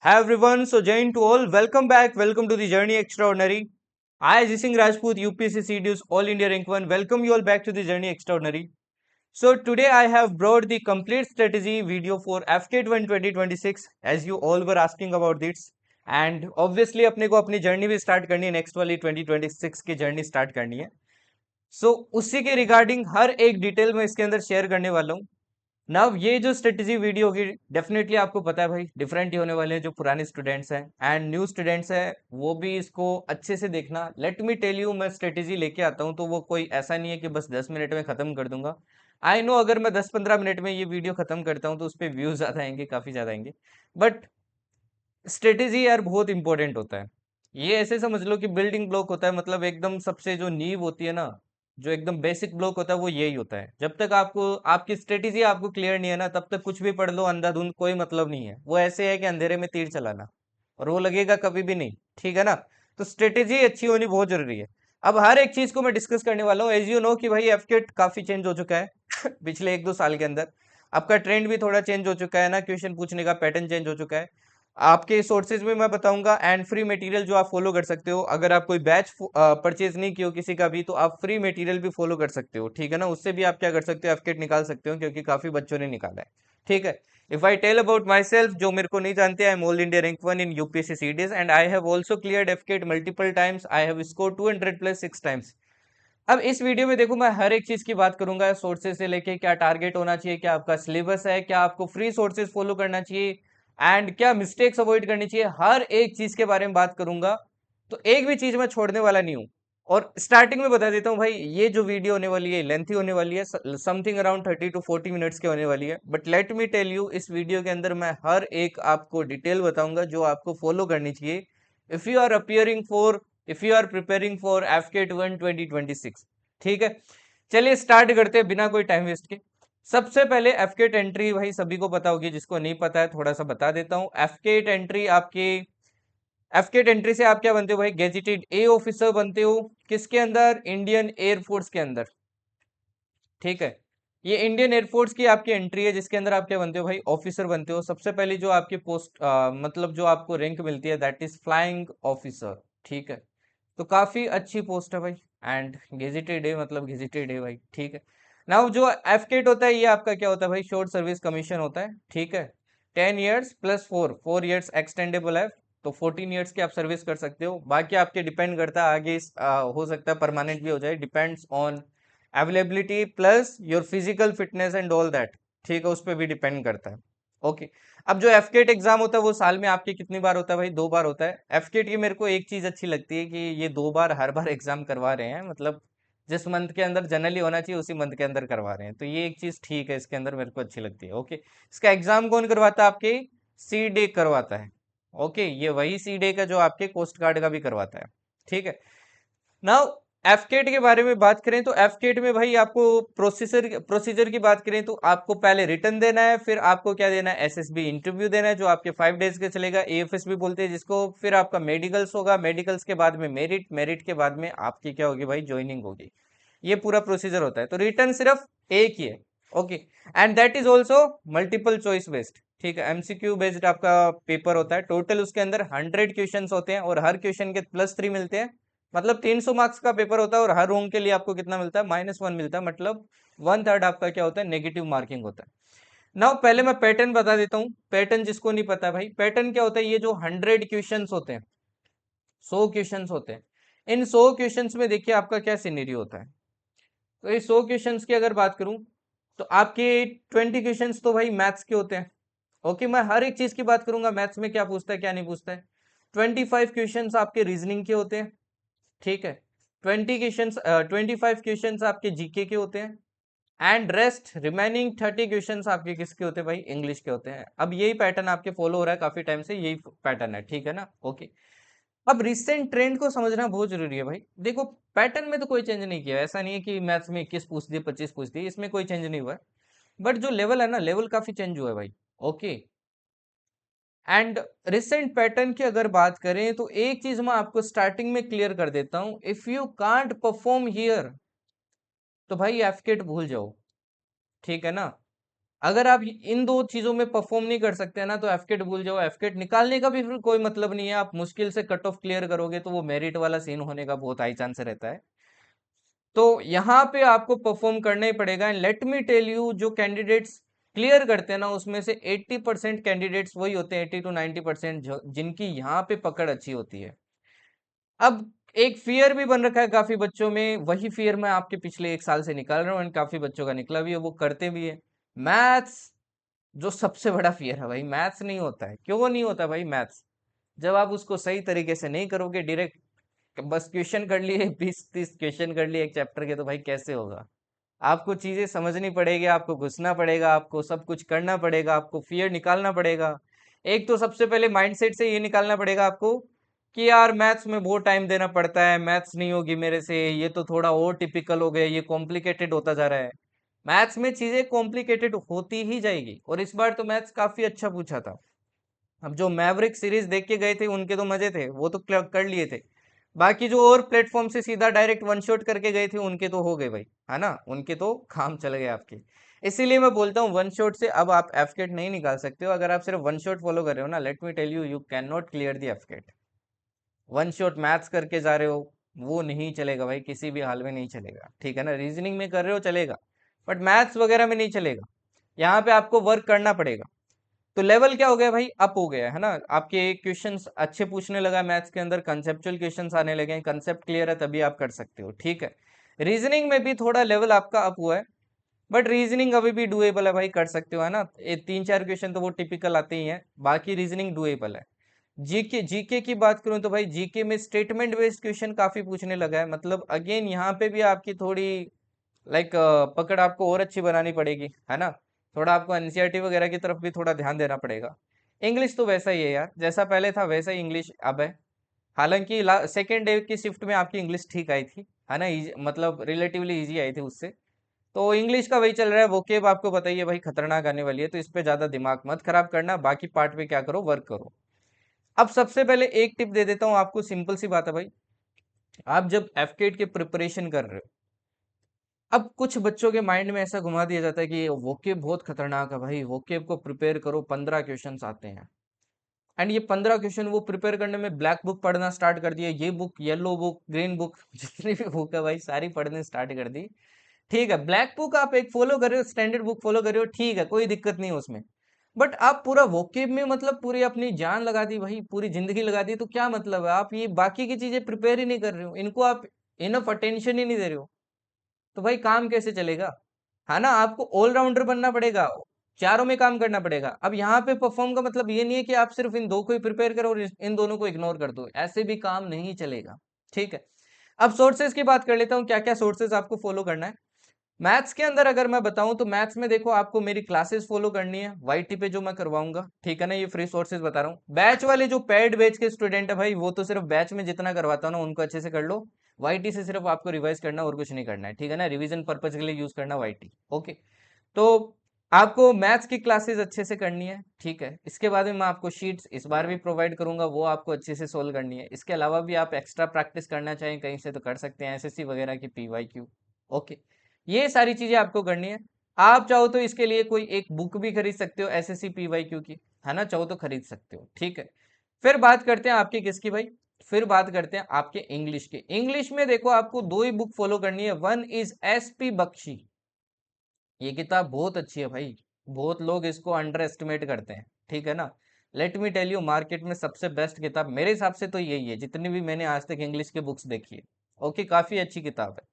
Hi everyone, so Jain to all, welcome back, welcome to the Journey Extraordinary. I, Jising Rajput, UPSC CDUS All India Rank 1, welcome you all back to the Journey Extraordinary. So today I have brought the complete strategy video for FCAT 1 2026 as you all were asking about this. And obviously अपने को अपनी journey भी start करनी है, next वाली 2026 की journey start करनी है. सो उसी के रिगार्डिंग हर एक डिटेल में इसके अंदर शेयर करने वाला हूँ. नाउ ये जो स्ट्रेटेजी वीडियो होगी डेफिनेटली आपको पता है भाई डिफरेंट ही होने वाले हैं. जो पुराने स्टूडेंट्स हैं एंड न्यू स्टूडेंट्स हैं वो भी इसको अच्छे से देखना. लेट मी टेल यू, मैं स्ट्रेटेजी लेके आता हूँ तो वो कोई ऐसा नहीं है कि बस 10 मिनट में खत्म कर दूंगा. आई नो अगर मैं 10-15 मिनट में ये वीडियो खत्म करता हूँ तो उस पर व्यूज ज्यादा आएंगे, काफी ज्यादा आएंगे. बट स्ट्रेटेजी यार बहुत इंपॉर्टेंट होता है. ये ऐसे समझ लो कि बिल्डिंग ब्लॉक होता है, मतलब एकदम सबसे जो नींव होती है ना, जो एकदम बेसिक ब्लॉक होता है वो यही होता है. जब तक आपको आपकी स्ट्रेटेजी आपको क्लियर नहीं है ना, तब तक कुछ भी पढ़ लो अंधाधुंध, कोई मतलब नहीं है. वो ऐसे है कि अंधेरे में तीर चलाना, और वो लगेगा कभी भी नहीं. ठीक है ना. तो स्ट्रेटेजी अच्छी होनी बहुत जरूरी है. अब हर एक चीज को मैं डिस्कस करने वाला हूँ. एज यू नो कि भाई एफकेट काफी चेंज हो चुका है पिछले 1-2 साल के अंदर. आपका ट्रेंड भी थोड़ा चेंज हो चुका है ना, क्वेश्चन पूछने का पैटर्न चेंज हो चुका है. आपके सोर्सेज में मैं बताऊंगा एंड फ्री मटेरियल जो आप फॉलो कर सकते हो. अगर आप कोई बैच परचेज नहीं किए हो किसी का भी, तो आप फ्री मटेरियल भी फॉलो कर सकते हो. ठीक है ना. उससे भी आप क्या कर सकते हो, एफकेट निकाल सकते हो, क्योंकि काफी बच्चों ने निकाला है. ठीक है. If I tell about myself, जो मेरे को नहीं जानते, I am all India rank 1 in UPSC CDS and I have also cleared AFCAT multiple times. I have score 200 plus 6 times. अब इस वीडियो में देखो मैं हर एक चीज की बात करूंगा, सोर्सेज से लेके क्या टारगेट होना चाहिए, क्या आपका सिलेबस है, क्या आपको फ्री सोर्सेज फॉलो करना चाहिए, एंड क्या मिस्टेक्स अवॉइड करनी चाहिए. हर एक चीज के बारे में बात करूंगा. तो एक भी चीज मैं छोड़ने वाला नहीं हूं. और स्टार्टिंग में बता देता हूं भाई, ये जो वीडियो होने वाली है लेंथी होने वाली है, समथिंग अराउंड 30 to 40 मिनट्स की होने वाली है. But let me tell you, इस वीडियो के अंदर मैं हर एक आपको डिटेल बताऊंगा जो आपको फॉलो करनी चाहिए if you are appearing for, if you are preparing for AFCAT 1 2026. ठीक है. चलिए स्टार्ट करते हैं बिना कोई टाइम वेस्ट के. सबसे पहले एफकेट एंट्री भाई सभी को पता होगी, जिसको नहीं पता है थोड़ा सा बता देता हूं. एफकेट एंट्री आपकी, एफकेट एंट्री से आप क्या बनते हो भाई, गेजेटेड ए ऑफिसर बनते हो. किसके अंदर, इंडियन एयरफोर्स के अंदर. ठीक है. ये इंडियन एयरफोर्स की आपकी एंट्री है, जिसके अंदर आप क्या बनते हो भाई, ऑफिसर बनते हो. सबसे पहली जो आपकी पोस्ट मतलब जो आपको रैंक मिलती है दैट इज फ्लाइंग ऑफिसर. ठीक है. तो काफी अच्छी पोस्ट है भाई. एंड गेजेटेड है, मतलब गेजेटेड है भाई. ठीक है. नाउ जो एफकेट होता है ये आपका क्या होता है भाई, शॉर्ट सर्विस कमीशन होता है. ठीक है. 10 years प्लस 4 years एक्सटेंडेबल है. तो 14 years की आप सर्विस कर सकते हो. बाकी आपके डिपेंड करता है आगे हो सकता है परमानेंट भी हो जाए, depends on availability plus your physical fitness and all that. ठीक है. उस पर भी डिपेंड करता है. ओके. अब जो एफकेट एग्जाम होता है वो साल में आपके कितनी बार होता है भाई, 2 बार होता है. एफकेट की मेरे को एक चीज अच्छी लगती है कि ये 2 बार हर बार एग्जाम करवा रहे हैं, मतलब जिस मंथ के अंदर जनरली होना चाहिए उसी मंथ के अंदर करवा रहे हैं. तो ये एक चीज ठीक है इसके अंदर, मेरे को अच्छी लगती है. ओके. इसका एग्जाम कौन करवाता है, आपके सी डे करवाता है. ओके. ये वही सी डे का जो आपके कोस्ट गार्ड का भी करवाता है. ठीक है. नाउ एफकेट के बारे में बात करें तो एफकेट में भाई आपको प्रोसीजर प्रोसीजर की बात करें तो आपको पहले रिटर्न देना है, फिर आपको क्या देना है, एसएसबी इंटरव्यू देना है जो आपके 5 डेज के चलेगा, एएफएस भी बोलते हैं जिसको. फिर आपका मेडिकल्स होगा, मेडिकल्स के बाद में मेरिट, मेरिट के बाद में आपकी क्या होगी भाई, ज्वाइनिंग होगी. ये पूरा प्रोसीजर होता है. तो रिटर्न सिर्फ एक ही है. Okay. And that is also multiple choice based. ठीक है. एमसीक्यू बेस्ड आपका पेपर होता है. टोटल उसके अंदर 100 क्वेश्चन होते हैं और हर क्वेश्चन के +3 मिलते हैं. मतलब 300 मार्क्स का पेपर होता है और हर रोंग के लिए आपको कितना मिलता है, -1 मिलता है. मतलब 1/3 आपका क्या होता है, नेगेटिव मार्किंग होता है. नाउ पहले मैं पैटर्न बता देता हूँ. पैटर्न जिसको नहीं पता है भाई, पैटर्न क्या होता है, ये जो 100 क्वेश्चन होते हैं, 100 क्वेश्चन होते हैं, इन 100 क्वेश्चन में देखिए आपका क्या सिनेरियो होता है. तो ये 100 क्वेश्चन की अगर बात करूं तो आपके 20 क्वेश्चन तो भाई मैथ्स के होते हैं. ओके. मैं हर एक चीज की बात करूंगा, मैथ्स में क्या पूछता है क्या नहीं पूछता है. 25 क्वेश्चन आपके रीजनिंग के होते हैं. ठीक है. 20 क्वेश्चन, 25 क्वेश्चन आपके जीके के होते हैं. एंड रेस्ट रिमेनिंग 30 क्वेश्चन आपके किसके होते हैं भाई, इंग्लिश के होते हैं. अब यही पैटर्न आपके फॉलो हो रहा है काफी टाइम से, यही पैटर्न है. ठीक है ना. ओके. अब रिसेंट ट्रेंड को समझना बहुत जरूरी है भाई. देखो पैटर्न में तो कोई चेंज नहीं किया है. ऐसा नहीं है कि मैथ्स में 21 पूछ दिए, 25 पूछ दिए, इसमें कोई चेंज नहीं हुआ है. बट जो लेवल है ना, लेवल काफी चेंज हुआ है भाई. ओके. एंड रिसेंट पैटर्न की अगर बात करें तो एक चीज मैं आपको स्टार्टिंग में क्लियर कर देता हूं, if you can't perform here तो भाई एफकेट भूल जाओ. ठीक है ना. अगर आप इन दो चीजों में परफॉर्म नहीं कर सकते हैं ना, तो एफकेट भूल जाओ। एफकेट निकालने का भी फिर कोई मतलब नहीं है। आप मुश्किल से कट ऑफ क्लियर करोगे तो वो मेरिट वाला सीन होने का बहुत हाई चांस रहता है। तो यहाँ पे आपको परफॉर्म करना ही पड़ेगा। And let me tell you, जो कैंडिडेट्स क्लियर करते हैं ना, उसमें से 80% कैंडिडेट्स वही होते हैं, 80 to 90% जिनकी यहाँ पे पकड़ अच्छी होती है। अब एक फियर भी बन रखा है काफी बच्चों में, वही फियर मैं आपके पिछले 1 साल से निकाल रहा हूँ, एंड काफी बच्चों का निकला भी है, वो करते भी है। मैथ्स जो सबसे बड़ा फियर है भाई, मैथ्स नहीं होता है। क्यों नहीं होता भाई मैथ्स? जब आप उसको सही तरीके से नहीं करोगे, डायरेक्ट बस क्वेश्चन कर लिए 20-30 क्वेश्चन कर लिए एक चैप्टर के, तो भाई कैसे होगा? आपको चीजें समझनी पड़ेगी, आपको घुसना पड़ेगा, आपको सब कुछ करना पड़ेगा, आपको फियर निकालना पड़ेगा। एक तो सबसे पहले माइंडसेट से ये निकालना पड़ेगा आपको कि यार मैथ्स में बहुत टाइम देना पड़ता है, मैथ्स नहीं होगी मेरे से, ये तो थोड़ा और टिपिकल हो गया, ये कॉम्प्लिकेटेड होता जा रहा है। मैथ्स में चीजें कॉम्प्लिकेटेड होती ही जाएगी, और इस बार तो मैथ्स काफी अच्छा पूछा था। अब जो मैवरिक सीरीज देख के गए थे उनके तो मजे थे, वो तो कर लिए थे। बाकी जो और प्लेटफॉर्म से सीधा डायरेक्ट वन शॉट करके गए थे उनके तो हो गए भाई, है ना, उनके तो काम चल गए आपके। इसीलिए मैं बोलता हूँ वन शॉट से अब आप एफकेट नहीं निकाल सकते हो। अगर आप सिर्फ वन शॉट फॉलो कर रहे हो ना, let me tell you, you can not clear the AFCAT. One shot maths करके जा रहे हो, वो नहीं चलेगा भाई, किसी भी हाल में नहीं चलेगा, ठीक है ना। रीजनिंग में कर रहे हो चलेगा, बट मैथ्स वगैरह में नहीं चलेगा। यहाँ पे आपको वर्क करना पड़ेगा। तो लेवल क्या हो गया भाई, अप हो गया है ना। आपके क्वेश्चंस अच्छे पूछने लगा मैथ्स के अंदर, कंसेप्चुअल क्वेश्चंस आने लगे हैं, कंसेप्ट क्लियर है तभी आप कर सकते हो, ठीक है। रीजनिंग में भी थोड़ा लेवल आपका अप हुआ है, बट रीजनिंग अभी भी डुएबल है भाई, कर सकते हो, है ना। ये 3-4 क्वेश्चन तो वो टिपिकल आते ही हैं, बाकी रीजनिंग डुएबल है। जीके जीके की बात करूं तो भाई जीके में स्टेटमेंट बेस्ड क्वेश्चन काफी पूछने लगा है। मतलब अगेन यहाँ पे भी आपकी थोड़ी लाइक पकड़ आपको और अच्छी बनानी पड़ेगी, है ना। थोड़ा आपको एनसीईआरटी वगैरह की तरफ भी थोड़ा ध्यान देना पड़ेगा। इंग्लिश तो वैसा ही है यार, जैसा पहले था वैसा ही इंग्लिश अब है। हालांकि सेकेंड डे की शिफ्ट में आपकी इंग्लिश ठीक आई थी, है ना, मतलब रिलेटिवली इजी आई थी उससे। तो इंग्लिश का वही चल रहा है। वोकेब आपको बताइए भाई खतरनाक आने वाली है, तो इस पे ज्यादा दिमाग मत खराब करना, बाकी पार्ट पे क्या करो, वर्क करो। अब सबसे पहले एक टिप दे देता हूँ आपको, सिंपल सी बात है भाई। आप जब एफकेट के प्रिपरेशन कर रहे हो, अब कुछ बच्चों के माइंड में ऐसा घुमा दिया जाता है कि वोकेब बहुत खतरनाक है भाई, वोकेब को प्रिपेयर करो, 15 क्वेश्चन आते हैं। एंड ये 15 क्वेश्चन वो प्रिपेयर करने में ब्लैक बुक पढ़ना स्टार्ट कर दिया, ये book, yellow book, green book, जितनी भी बुक है भाई सारी पढ़ने स्टार्ट कर दी। ठीक है, ब्लैक बुक आप एक फॉलो कर रहे हो, स्टैंडर्ड बुक फॉलो कर रहे हो, ठीक है, कोई दिक्कत नहीं है उसमें। बट आप पूरा वोकेब में मतलब पूरी अपनी जान लगा दी भाई, पूरी जिंदगी लगा दी, तो क्या मतलब है? आप ये बाकी की चीजें प्रिपेयर ही नहीं कर रहे हो, इनको आप इनफ अटेंशन ही नहीं दे रहे हो, तो भाई काम कैसे चलेगा? है ना, आपको ऑलराउंडर बनना पड़ेगा, चारों में काम करना पड़ेगा। अब यहाँ पे परफॉर्म का मतलब ये नहीं है कि आप सिर्फ इन दो को ही प्रिपेयर करो और इन दोनों को इग्नोर कर दो, ऐसे भी काम नहीं चलेगा, ठीक है। अब सोर्सेज की बात कर लेता हूँ, क्या क्या सोर्सेज आपको फॉलो करना है। मैथ्स के अंदर अगर मैं बताऊं तो मैथ्स में देखो, आपको मेरी क्लासेस फॉलो करनी है वाईटी पे जो मैं करवाऊंगा, ठीक है ना, ये फ्री सोर्सेज बता रहा हूँ। बैच वाले जो पेड बैच के स्टूडेंट है भाई, वो तो सिर्फ बैच में जितना करवाता हूं ना उनको अच्छे से कर लो। वाईटी से सिर्फ आपको रिवाइज करना और कुछ नहीं करना है, ठीक है ना, रिवीजन पर्पज के लिए यूज करना वाईटी, ओके। तो आपको मैथ्स की क्लासेस अच्छे से करनी है, ठीक है। इसके बाद में मैं आपको शीट्स इस बार भी प्रोवाइड करूंगा, वो आपको अच्छे से सोल्व करनी है। इसके अलावा भी आप एक्स्ट्रा प्रैक्टिस करना चाहें कहीं से तो कर सकते हैं, एसएससी वगैरह की पीवाईक्यू, ओके। ये सारी चीजें आपको करनी है। आप चाहो तो इसके लिए कोई एक बुक भी खरीद सकते हो एसएससी पीवाईक्यू की, है ना, चाहो तो खरीद सकते हो, ठीक है। फिर बात करते हैं आपकी किसकी भाई, फिर बात करते हैं आपके इंग्लिश के। इंग्लिश में देखो, आपको दो ही बुक फॉलो करनी है। वन इज एसपी बख्शी, ये किताब बहुत अच्छी है भाई, बहुत लोग इसको अंडर एस्टिमेट करते हैं, ठीक है ना। Let me tell you, market में सबसे बेस्ट किताब मेरे हिसाब से तो यही है, जितनी भी मैंने आज तक इंग्लिश के बुक्स देखी है, ओके, काफी अच्छी किताब है।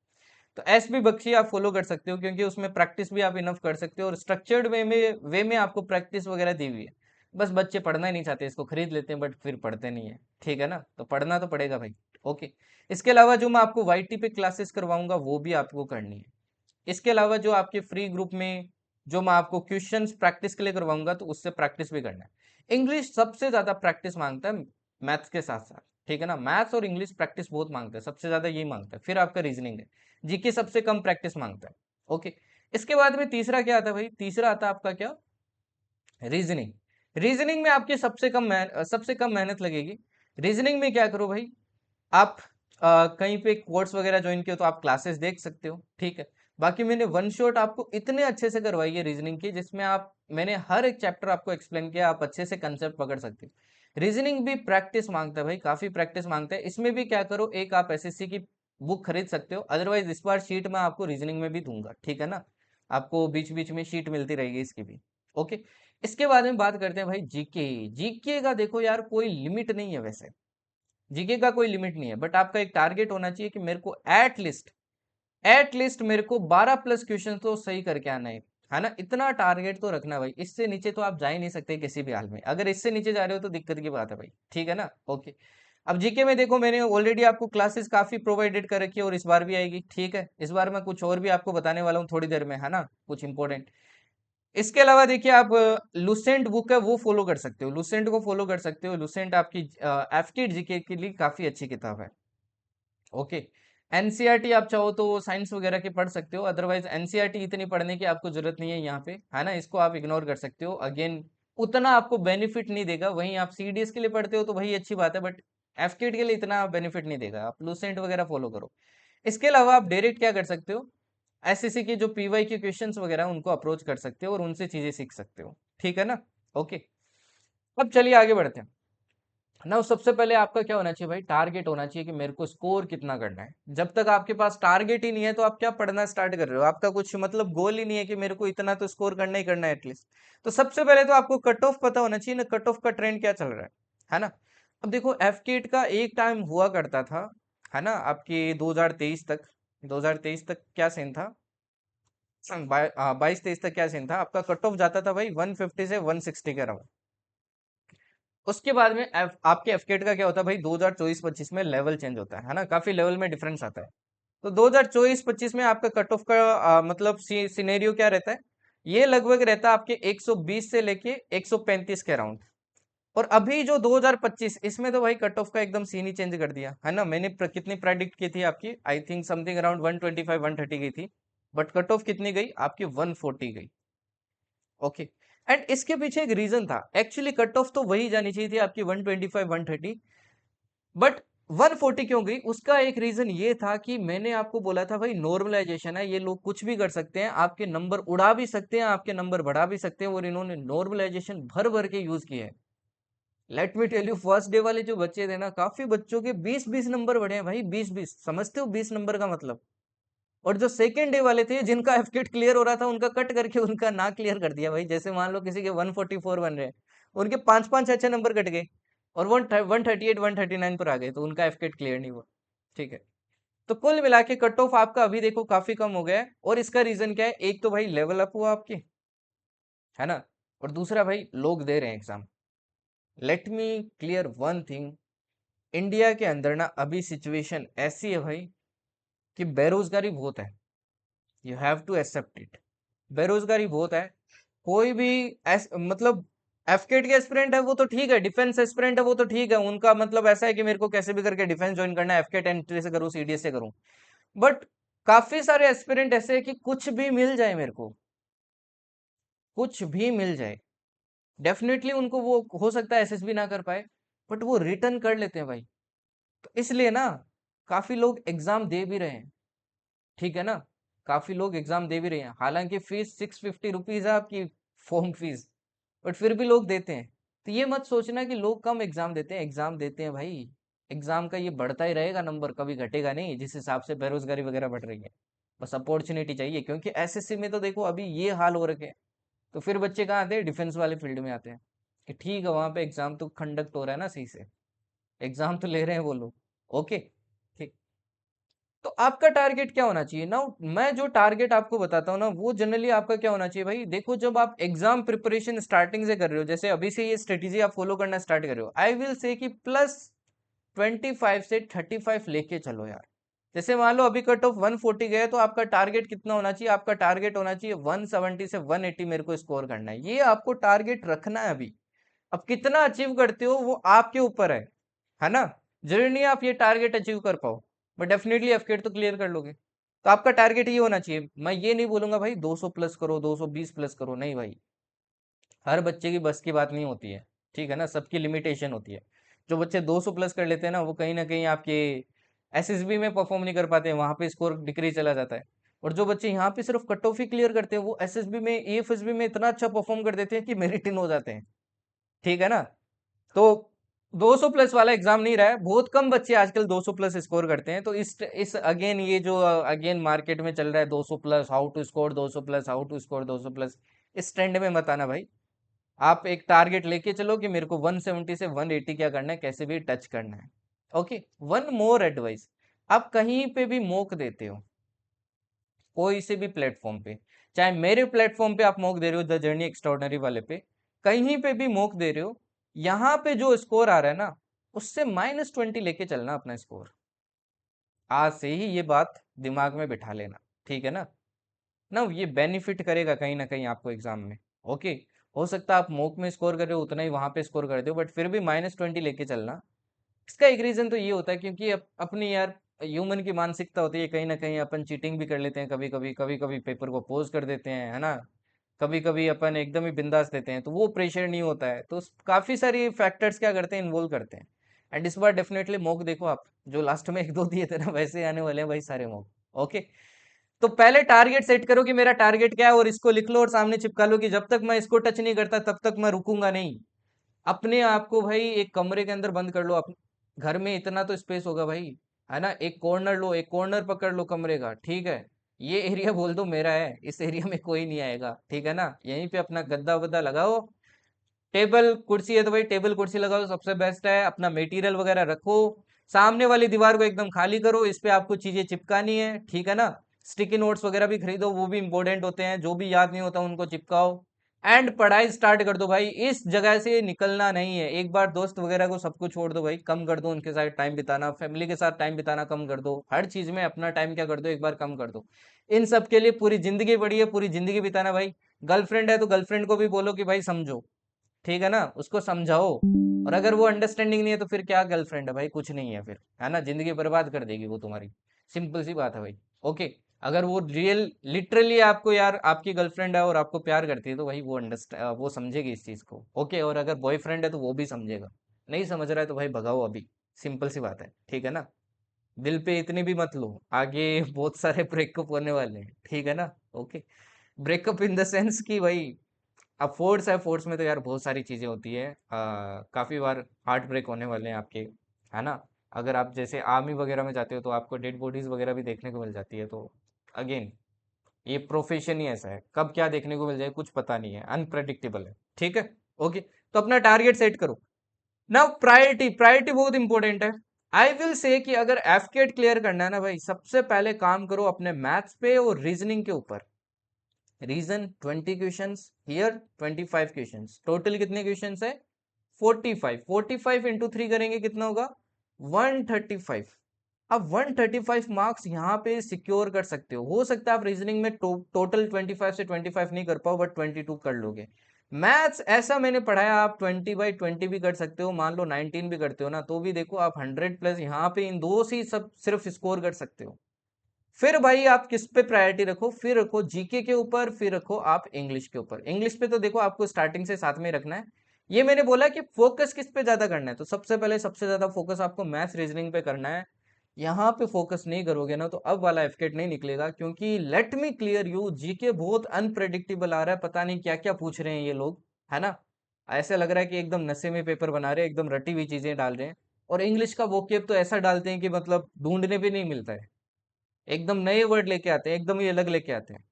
तो एस बी बख्शी आप फॉलो कर सकते हो, क्योंकि उसमें प्रैक्टिस भी आप इनफ कर सकते हो, और स्ट्रक्चर्ड वे में आपको प्रैक्टिस वगैरह दी हुई है। बस बच्चे पढ़ना ही नहीं चाहते, इसको खरीद लेते हैं बट फिर पढ़ते नहीं है, ठीक है ना, तो पढ़ना तो पड़ेगा भाई, ओके। इसके अलावा जो मैं आपको वाईटी पे क्लासेस करवाऊंगा वो भी आपको करनी है। इसके अलावा जो आपके फ्री ग्रुप में जो मैं आपको क्वेश्चंस प्रैक्टिस के लिए करवाऊंगा, तो उससे प्रैक्टिस भी करना है। इंग्लिश सबसे ज्यादा प्रैक्टिस मांगता है मैथ्स के साथ साथ, ठीक है ना। मैथ्स और इंग्लिश प्रैक्टिस बहुत मांगता है, सबसे ज्यादा यही मांगता है, फिर आपका रीजनिंग है। जीके सबसे कम प्रैक्टिस मांगता है, ओके। इसके बाद में तीसरा क्या आता है भाई, तीसरा आता है आपका क्या, रीजनिंग। रीजनिंग में आपकी सबसे कम मेहनत लगेगी। रीजनिंग में क्या करो भाई, आप कहीं पे कोर्स वगैरह ज्वाइन किए तो आप क्लासेस देख सकते हो, ठीक है। बाकी मैंने वन शॉट आपको इतने अच्छे से करवाई है रीजनिंग की, जिसमें आप मैंने हर एक चैप्टर आपको एक्सप्लेन किया, आप अच्छे से कंसेप्ट पकड़ सकते हो। रीजनिंग भी प्रैक्टिस मांगता है भाई, काफी प्रैक्टिस मांगता है। इसमें भी क्या करो, एक आप एसएससी की बुक खरीद सकते हो, अदरवाइज इस बार शीट मैं आपको रीजनिंग में भी दूंगा, ठीक है ना। आपको बीच बीच में शीट मिलती रहेगी इसकी भी। ओके, इसके बाद में बात करते हैं भाई जीके। जीके का देखो यार, कोई लिमिट नहीं है वैसे, जीके का कोई लिमिट नहीं है, बट आपका एक टारगेट होना चाहिए कि मेरे को एट लिस्ट मेरे को 12 प्लस क्वेश्चन तो सही करके आना है ना। इतना टारगेट तो रखना भाई, इससे नीचे तो आप जा ही नहीं सकते किसी भी हाल में। अगर इससे नीचे जा रहे हो तो दिक्कत की बात है भाई, ठीक है ना। ओके, अब जीके में देखो, मैंने ऑलरेडी आपको क्लासेस काफी प्रोवाइडेड कर रखी है और इस बार भी आएगी, ठीक है। इस बार मैं कुछ और भी आपको बताने वाला हूँ थोड़ी देर में, है ना, कुछ इंपॉर्टेंट। इसके अलावा देखिए, आप लुसेंट बुक है वो फॉलो कर सकते हो, लुसेंट को फॉलो कर सकते हो। लुसेंट आपकी एफटीड जीके के लिए काफी अच्छी किताब है। ओके, एनसीईआरटी आप चाहो तो साइंस वगैरह की पढ़ सकते हो, अदरवाइज एनसीईआरटी इतनी पढ़ने की आपको जरूरत नहीं है यहाँ पे, है ना। इसको आप इग्नोर कर सकते हो, अगेन उतना आपको बेनिफिट नहीं देगा। वहीं आप सीडीएस के लिए पढ़ते हो तो वही अच्छी बात है, बट एफटीड के लिए इतना बेनिफिट नहीं देगा। आप लुसेंट वगैरह फॉलो करो। इसके अलावा आप डायरेक्ट क्या कर सकते हो, एसएससी के जो पीवाई के क्वेश्चंस वगैरह उनको अप्रोच कर सकते हो और उनसे चीजें सीख सकते हो, ठीक है ना। ओके, अब चलिए आगे बढ़ते हैं ना। सबसे पहले आपका क्या होना चाहिए भाई, टारगेट होना चाहिए कि मेरे को स्कोर कितना करना है। जब तक आपके पास टारगेट ही नहीं है तो आप क्या पढ़ना स्टार्ट कर रहे हो, आपका कुछ मतलब गोल ही नहीं है कि मेरे को इतना तो स्कोर करना ही करना है एटलीस्ट। तो सबसे पहले तो आपको कट ऑफ पता होना चाहिए ना, कट ऑफ का ट्रेंड क्या चल रहा है ना। अब देखो, एफकेट का एक टाइम हुआ करता था, है ना, आपके 2023 तक। 2023 तक क्या सीन था, 22-23 तक क्या सीन था, आपका कट ऑफ जाता था भाई 150 से 160 के अराउंड। उसके बाद में आपके एफकेट का क्या होता है भाई, 2024-25 में लेवल चेंज होता है ना, काफी लेवल में डिफरेंस आता है। तो 2024-25 में आपका कट ऑफ का मतलब सिनेरियो क्या रहता है, ये लगभग रहता है आपके 120 से लेके 135 के अराउंड। और अभी जो 2025, इसमें तो भाई कट ऑफ का एकदम सीन ही चेंज कर दिया, है ना। मैंने कितनी प्रेडिक्ट की थी आपकी, आई थिंक समथिंग अराउंड 125-130 गई थी, बट कट ऑफ कितनी गई आपकी, 140 गई। ओके, एंड इसके पीछे एक रीजन था, एक्चुअली कट ऑफ तो वही जानी चाहिए थी आपकी 125-130, बट 140 क्यों गई, उसका एक रीजन ये था कि मैंने आपको बोला था भाई नॉर्मलाइजेशन है, ये लोग कुछ भी कर सकते हैं, आपके नंबर उड़ा भी सकते हैं, आपके नंबर बढ़ा भी सकते हैं, और इन्होंने नॉर्मलाइजेशन भर भर के यूज किया है। Let me tell you, first day वाले जो बच्चे थे ना, काफी बच्चों के 20-20 नंबर बढ़े हैं भाई, 20-20, समझते हो 20 नंबर का मतलब। और जो सेकेंड डे वाले थे, जिनका एफकेट क्लियर हो रहा था, उनका कट करके उनका ना क्लियर कर दिया भाई। जैसे मान लो किसी के 144 बन रहे हैं, उनके 5-5 अच्छे नंबर कट गए और 138-139 पर आ गए, तो उनका एफकेट क्लियर नहीं हुआ, ठीक है। तो कुल मिला के कट ऑफ आपका अभी देखो काफी कम हो गया है, और इसका रीजन क्या है, एक तो भाई लेवल अप हुआ आपके, है ना, और दूसरा भाई लोग दे रहे हैं exam. Let me clear one thing, India के अंदर ना अभी सिचुएशन ऐसी है भाई कि बेरोजगारी बहुत है, you have to accept it. बेरोजगारी बहुत है। कोई भी मतलब एफकेट के एस्पिरेंट है वो तो ठीक है, डिफेंस एस्पिरेंट है वो तो ठीक है, उनका मतलब ऐसा है कि मेरे को कैसे भी करके डिफेंस ज्वाइन करना है, एफकेट एंट्री से करूँ, सीडीएस से करूँ। बट काफी सारे एस्पिरेंट ऐसे है कि कुछ भी मिल जाए मेरे को, कुछ भी मिल जाए, डेफिनेटली उनको वो हो सकता है एसएसबी ना कर पाए, बट वो रिटर्न कर लेते हैं भाई। तो इसलिए ना काफी लोग एग्जाम दे भी रहे हैं, ठीक है ना। काफी लोग एग्जाम दे भी रहे हैं, हालांकि फीस 650 रुपीज है आपकी, फॉर्म फीस, बट फिर भी लोग देते हैं। तो ये मत सोचना कि लोग कम एग्जाम देते हैं, एग्जाम देते हैं भाई। एग्जाम का ये बढ़ता ही रहेगा, नंबर कभी घटेगा नहीं, जिस हिसाब से बेरोजगारी वगैरह बढ़ रही है। बस अपॉर्चुनिटी चाहिए, क्योंकि एसएससी में तो देखो अभी ये हाल हो रखे हैं। तो फिर बच्चे कहाँ आते हैं, डिफेंस वाले फील्ड में आते हैं, कि ठीक है वहां पे एग्जाम तो कंडक्ट हो रहा है ना सही से, एग्जाम तो ले रहे हैं वो लोग। ओके, ठीक। तो आपका टारगेट क्या होना चाहिए ना, मैं जो टारगेट आपको बताता हूँ ना, वो जनरली आपका क्या होना चाहिए भाई। देखो, जब आप एग्जाम प्रिपरेशन स्टार्टिंग से कर रहे हो, जैसे अभी से ये स्ट्रेटेजी आप फॉलो करना स्टार्ट कर रहे हो, आई विल से कि +25 से 35 लेके चलो यार। जैसे मान लो अभी कट ऑफ 140 गए, तो आपका टारगेट कितना होना चाहिए, आपका टारगेट होना चाहिए 170 से 180 मेरे को स्कोर करना है, ये आपको टारगेट रखना है अभी। अब कितना अचीव करते हो वो आपके ऊपर है ना। जरूरी नहीं आप ये टारगेट अचीव कर पाओ, बट डेफिनेटली एफकेट तो क्लियर कर लोगे। तो आपका टारगेट ये होना चाहिए, मैं ये नहीं बोलूंगा भाई 200 प्लस करो, 220 प्लस करो, नहीं भाई, हर बच्चे की बस की बात नहीं होती है, ठीक है ना, सबकी लिमिटेशन होती है। जो बच्चे 200 प्लस कर लेते हैं ना, वो कहीं ना कहीं आपके एसएसबी में परफॉर्म नहीं कर पाते, वहां पे स्कोर डिक्रीज चला जाता है। और जो बच्चे यहाँ पे सिर्फ कट ऑफ ही क्लियर करते हैं वो एसएसबी में ईएफएसबी में इतना अच्छा परफॉर्म कर देते हैं कि मेरिट इन हो जाते हैं। ठीक है ना। तो 200 प्लस वाला एग्जाम नहीं रहा है, बहुत कम बच्चे आजकल 200 प्लस स्कोर करते हैं। तो इस अगेन ये जो अगेन मार्केट में चल रहा है 200 plus how to score 200 plus how to score 200 plus, इस ट्रेंड में मत आना भाई। आप एक टारगेट लेके चलो कि मेरे को 170 से 180 क्या करना है, कैसे भी टच करना है। ओके, वन मोर एडवाइस, आप कहीं पे भी मॉक देते हो कोई से भी प्लेटफॉर्म पे, चाहे मेरे प्लेटफॉर्म पे आप मॉक दे रहे हो द जर्नी एक्स्ट्राऑर्डिनरी वाले पे, कहीं पे भी मॉक दे रहे हो, यहाँ पे जो स्कोर आ रहा है ना उससे -20 लेके चलना अपना स्कोर। आज से ही ये बात दिमाग में बिठा लेना, ठीक है ना। ना ये बेनिफिट करेगा कहीं ना कहीं आपको एग्जाम में। ओके, हो सकता है आप मॉक में स्कोर कर रहे हो उतना ही वहां पे स्कोर कर दो, बट फिर भी -20 लेके चलना। इसका एक रीजन तो ये होता है क्योंकि अपनी यार ह्यूमन की मानसिकता होती है, कहीं ना कहीं अपन चीटिंग भी कर लेते हैं कभी कभी पेपर को पोज कर देते हैं, है ना। कभी कभी अपन एकदम ही बिंदास देते हैं तो वो प्रेशर नहीं होता है। तो काफी सारी फैक्टर्स क्या करते हैं, इन्वॉल्व करते हैं। एंड इस बार डेफिनेटली मॉक देखो आप, जो लास्ट में एक दो दिए थे ना वैसे आने वाले हैं भाई सारे मॉक। ओके, तो पहले टारगेट सेट करो कि मेरा टारगेट क्या है, और इसको लिख लो और सामने चिपका लो कि जब तक मैं इसको टच नहीं करता तब तक मैं रुकूंगा नहीं। अपने आप को भाई एक कमरे के अंदर बंद कर लो। घर में इतना तो स्पेस होगा भाई, है ना। एक कॉर्नर लो, एक कॉर्नर पकड़ लो कमरे का, ठीक है। ये एरिया बोल दो मेरा है, इस एरिया में कोई नहीं आएगा, ठीक है ना। यहीं पे अपना गद्दा वद्दा लगाओ, टेबल कुर्सी है तो भाई टेबल कुर्सी लगाओ, सबसे बेस्ट है। अपना मटेरियल वगैरह रखो, सामने वाली दीवार को एकदम खाली करो, इस पे आपको चीजें चिपकानी है, ठीक है ना। स्टिकी नोट्स वगैरह भी खरीदो, वो भी इंपॉर्टेंट होते हैं, जो भी याद नहीं होता उनको चिपकाओ। एंड पढ़ाई स्टार्ट कर दो भाई, इस जगह से निकलना नहीं है। एक बार दोस्त वगैरह को सबको छोड़ दो भाई, कम कर दो उनके साथ टाइम बिताना, फैमिली के साथ टाइम बिताना कम कर दो, हर चीज में अपना टाइम क्या कर दो, एक बार कम कर दो। इन सब के लिए पूरी जिंदगी पड़ी है, पूरी जिंदगी बिताना भाई। गर्लफ्रेंड है तो गर्लफ्रेंड को भी बोलो कि भाई समझो, ठीक है ना, उसको समझाओ। और अगर वो अंडरस्टैंडिंग नहीं है तो फिर क्या गर्लफ्रेंड है भाई, कुछ नहीं है फिर, है ना। जिंदगी बर्बाद कर देगी वो तुम्हारी, सिंपल सी बात है भाई। ओके, अगर वो रियल लिटरली आपको यार आपकी गर्लफ्रेंड है और आपको प्यार करती है तो भाई वो अंडरस्टैंड वो समझेगी इस चीज को। ओके, और अगर बॉयफ्रेंड है तो वो भी समझेगा। नहीं समझ रहा है तो भाई भगाओ अभी, सिंपल सी बात है, ठीक है ना। दिल पे इतनी भी मत लो, आगे बहुत सारे ब्रेकअप होने वाले हैं, ठीक है ना। Okay, breakup in the sense कि भाई अब फोर्स है, फोर्स में तो यार बहुत सारी चीजें होती है। काफी बार हार्ट ब्रेक होने वाले हैं आपके, है ना। अगर आप जैसे आर्मी वगैरह में जाते हो तो आपको डेड बॉडीज वगैरह भी देखने को मिल जाती है। तो अगेन ये प्रोफेशन ही ऐसा है, कब क्या देखने को मिल जाए कुछ पता नहीं है, अनप्रडिक्टेबल है, ठीक है। ओके, तो अपना टारगेट सेट करो। नाउ प्रायोरिटी, प्रायोरिटी बहुत इंपॉर्टेंट है। आई विल से कि अगर एफकेट क्लियर करना है ना भाई, सबसे पहले काम करो अपने मैथ्स पे और रीजनिंग के ऊपर। Reason 20 questions, here 25 questions, total कितने क्वेश्चंस है 45। 45 इंटू 3 करेंगे कितना होगा 135। अब 135 मार्क्स यहाँ पे सिक्योर कर सकते हो सकता है आप रीजनिंग में टोटल 25 से 25 नहीं कर पाओ बट 22 कर लोगे। मैथ्स ऐसा मैंने पढ़ाया, आप 20/20 भी कर सकते हो, मान लो 19 भी करते हो ना तो भी देखो आप 100+ यहाँ पे इन दो से ही सब सिर्फ स्कोर कर सकते हो। फिर भाई आप किस पे प्रायोरिटी रखो, फिर रखो जीके के ऊपर, फिर रखो आप इंग्लिश के ऊपर। इंग्लिश पे तो देखो आपको स्टार्टिंग से साथ में रखना है। ये मैंने बोला कि फोकस किस पे ज्यादा करना है, तो सबसे पहले सबसे ज्यादा फोकस आपको मैथ्स रीजनिंग पे करना है। यहाँ पे फोकस नहीं करोगे ना तो अब वाला एफकेट नहीं निकलेगा, क्योंकि let me clear you, GK बहुत अनप्रेडिक्टेबल आ रहा है, पता नहीं क्या क्या पूछ रहे हैं ये लोग, है ना। ऐसे लग रहा है कि एकदम नशे में पेपर बना रहे हैं, एकदम रटी हुई चीजें डाल रहे हैं। और इंग्लिश का वोकेब तो ऐसा डालते हैं कि मतलब ढूंढने भी नहीं मिलता है, एकदम नए वर्ड लेके आते हैं, एकदम ही अलग लेके आते हैं।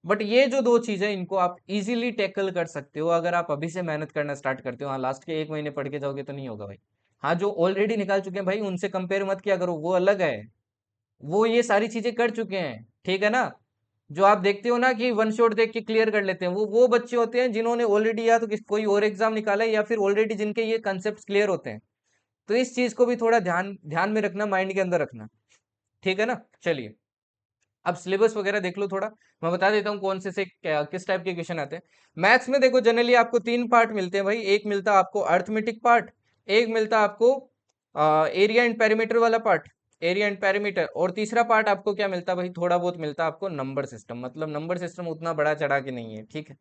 बट ये जो दो चीजें इनको आप इजीली टैकल कर सकते हो अगर आप अभी से मेहनत करना स्टार्ट करते हो। हाँ, लास्ट के 1 महीने पढ़ के जाओगे तो नहीं होगा भाई। हाँ, जो ऑलरेडी निकाल चुके हैं भाई उनसे कंपेयर मत किया करो, वो अलग है, वो ये सारी चीजें कर चुके हैं, ठीक है ना। जो आप देखते हो ना कि वन शॉट देख के क्लियर कर लेते हैं, वो बच्चे होते हैं जिन्होंने ऑलरेडी या तो कोई और एग्जाम निकाला है या फिर ऑलरेडी जिनके ये कंसेप्ट क्लियर होते हैं। तो इस चीज को भी थोड़ा ध्यान ध्यान में रखना, माइंड के अंदर रखना, ठीक है ना। चलिए, अब सिलेबस वगैरह देख लो थोड़ा, मैं बता देता हूँ कौन से किस टाइप के क्वेश्चन आते हैं। मैथ्स में देखो जनरली आपको 3 पार्ट मिलते हैं भाई, एक मिलता है आपको अर्थमेटिक पार्ट, एक मिलता है आपको एरिया एंड पेरीमीटर वाला पार्ट, एरिया एंड पेरीमीटर, और तीसरा पार्ट आपको क्या मिलता है भाई, थोड़ा बहुत मिलता है आपको नंबर सिस्टम। मतलब नंबर सिस्टम उतना बड़ा चढ़ा के नहीं है, ठीक है।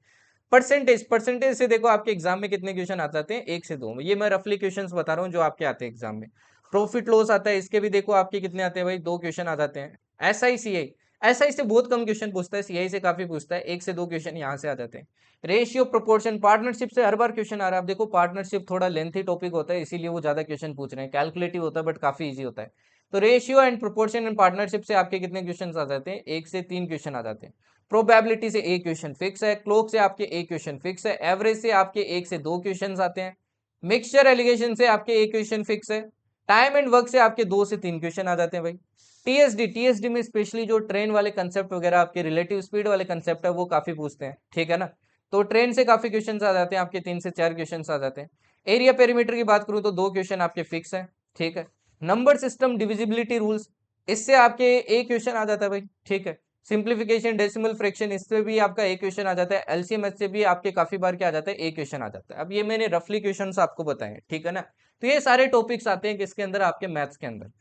परसेंटेज, परसेंटेज से देखो आपके एग्जाम में कितने क्वेश्चन आ जाते हैं, 1 से 2, ये मैं रफली क्वेश्चंस बता रहा हूँ जो आपके आते हैं एग्जाम में। प्रॉफिट लॉस आता है, इसके भी देखो आपके कितने आते हैं भाई, 2 क्वेश्चन आ जाते हैं। एस आई सी आई, ऐसा इससे बहुत कम क्वेश्चन पूछता है, सीआई से काफी पूछता है, 1 से 2 क्वेश्चन यहाँ से आ जाते हैं। रेशियो प्रोपोर्शन, पार्टनरशिप से हर बार क्वेश्चन आ रहा है। आप देखो पार्टनरशिप थोड़ा लेंथी टॉपिक होता है, इसीलिए वो ज्यादा क्वेश्चन पूछ रहे हैं, कैलकुलेटिव होता है बट काफी इजी होता है। तो ratio and proportion and partnership से आपके कितने क्वेश्चन आ जाते हैं, 1 से 3 क्वेश्चन आ जाते हैं। प्रोबेबिलिटी से एक क्वेश्चन फिक्स है, क्लोक से आपके एक क्वेश्चन फिक्स है, एवरेज से आपके 1 से 2 क्वेश्चन आते हैं, मिक्सचर एलिगेशन से आपके एक क्वेश्चन फिक्स है, टाइम एंड वर्क से आपके 2 से 3 क्वेश्चन आ जाते हैं भाई। टीएसडी में स्पेशली जो ट्रेन वाले कंसेप्ट वगैरह आपके रिलेटिव स्पीड वाले कंसेप्ट है वो काफी पूछते हैं, ठीक है ना। तो ट्रेन से काफी क्वेश्चन आ जाते हैं आपके, 3 से 4 क्वेश्चन आ जाते हैं। एरिया पेरीमीटर की बात करूं तो 2 क्वेश्चन आपके फिक्स है, ठीक है। नंबर सिस्टम डिविजिबिलिटी रूल्स, इससे आपके एक क्वेश्चन आ जाता है भाई, ठीक है। सिंप्लीफिकेशन डेसिमल फ्रैक्शन, इससे भी आपका एक क्वेश्चन आ जाता है। एलसीएम से भी आपके काफी बार क्या आ जाता है, एक क्वेश्चन आ जाता है। अब ये मैंने रफली क्वेश्चन आपको बताए, ठीक है ना। तो ये सारे टॉपिक्स आते हैं किसके अंदर, आपके मैथ्स के अंदर।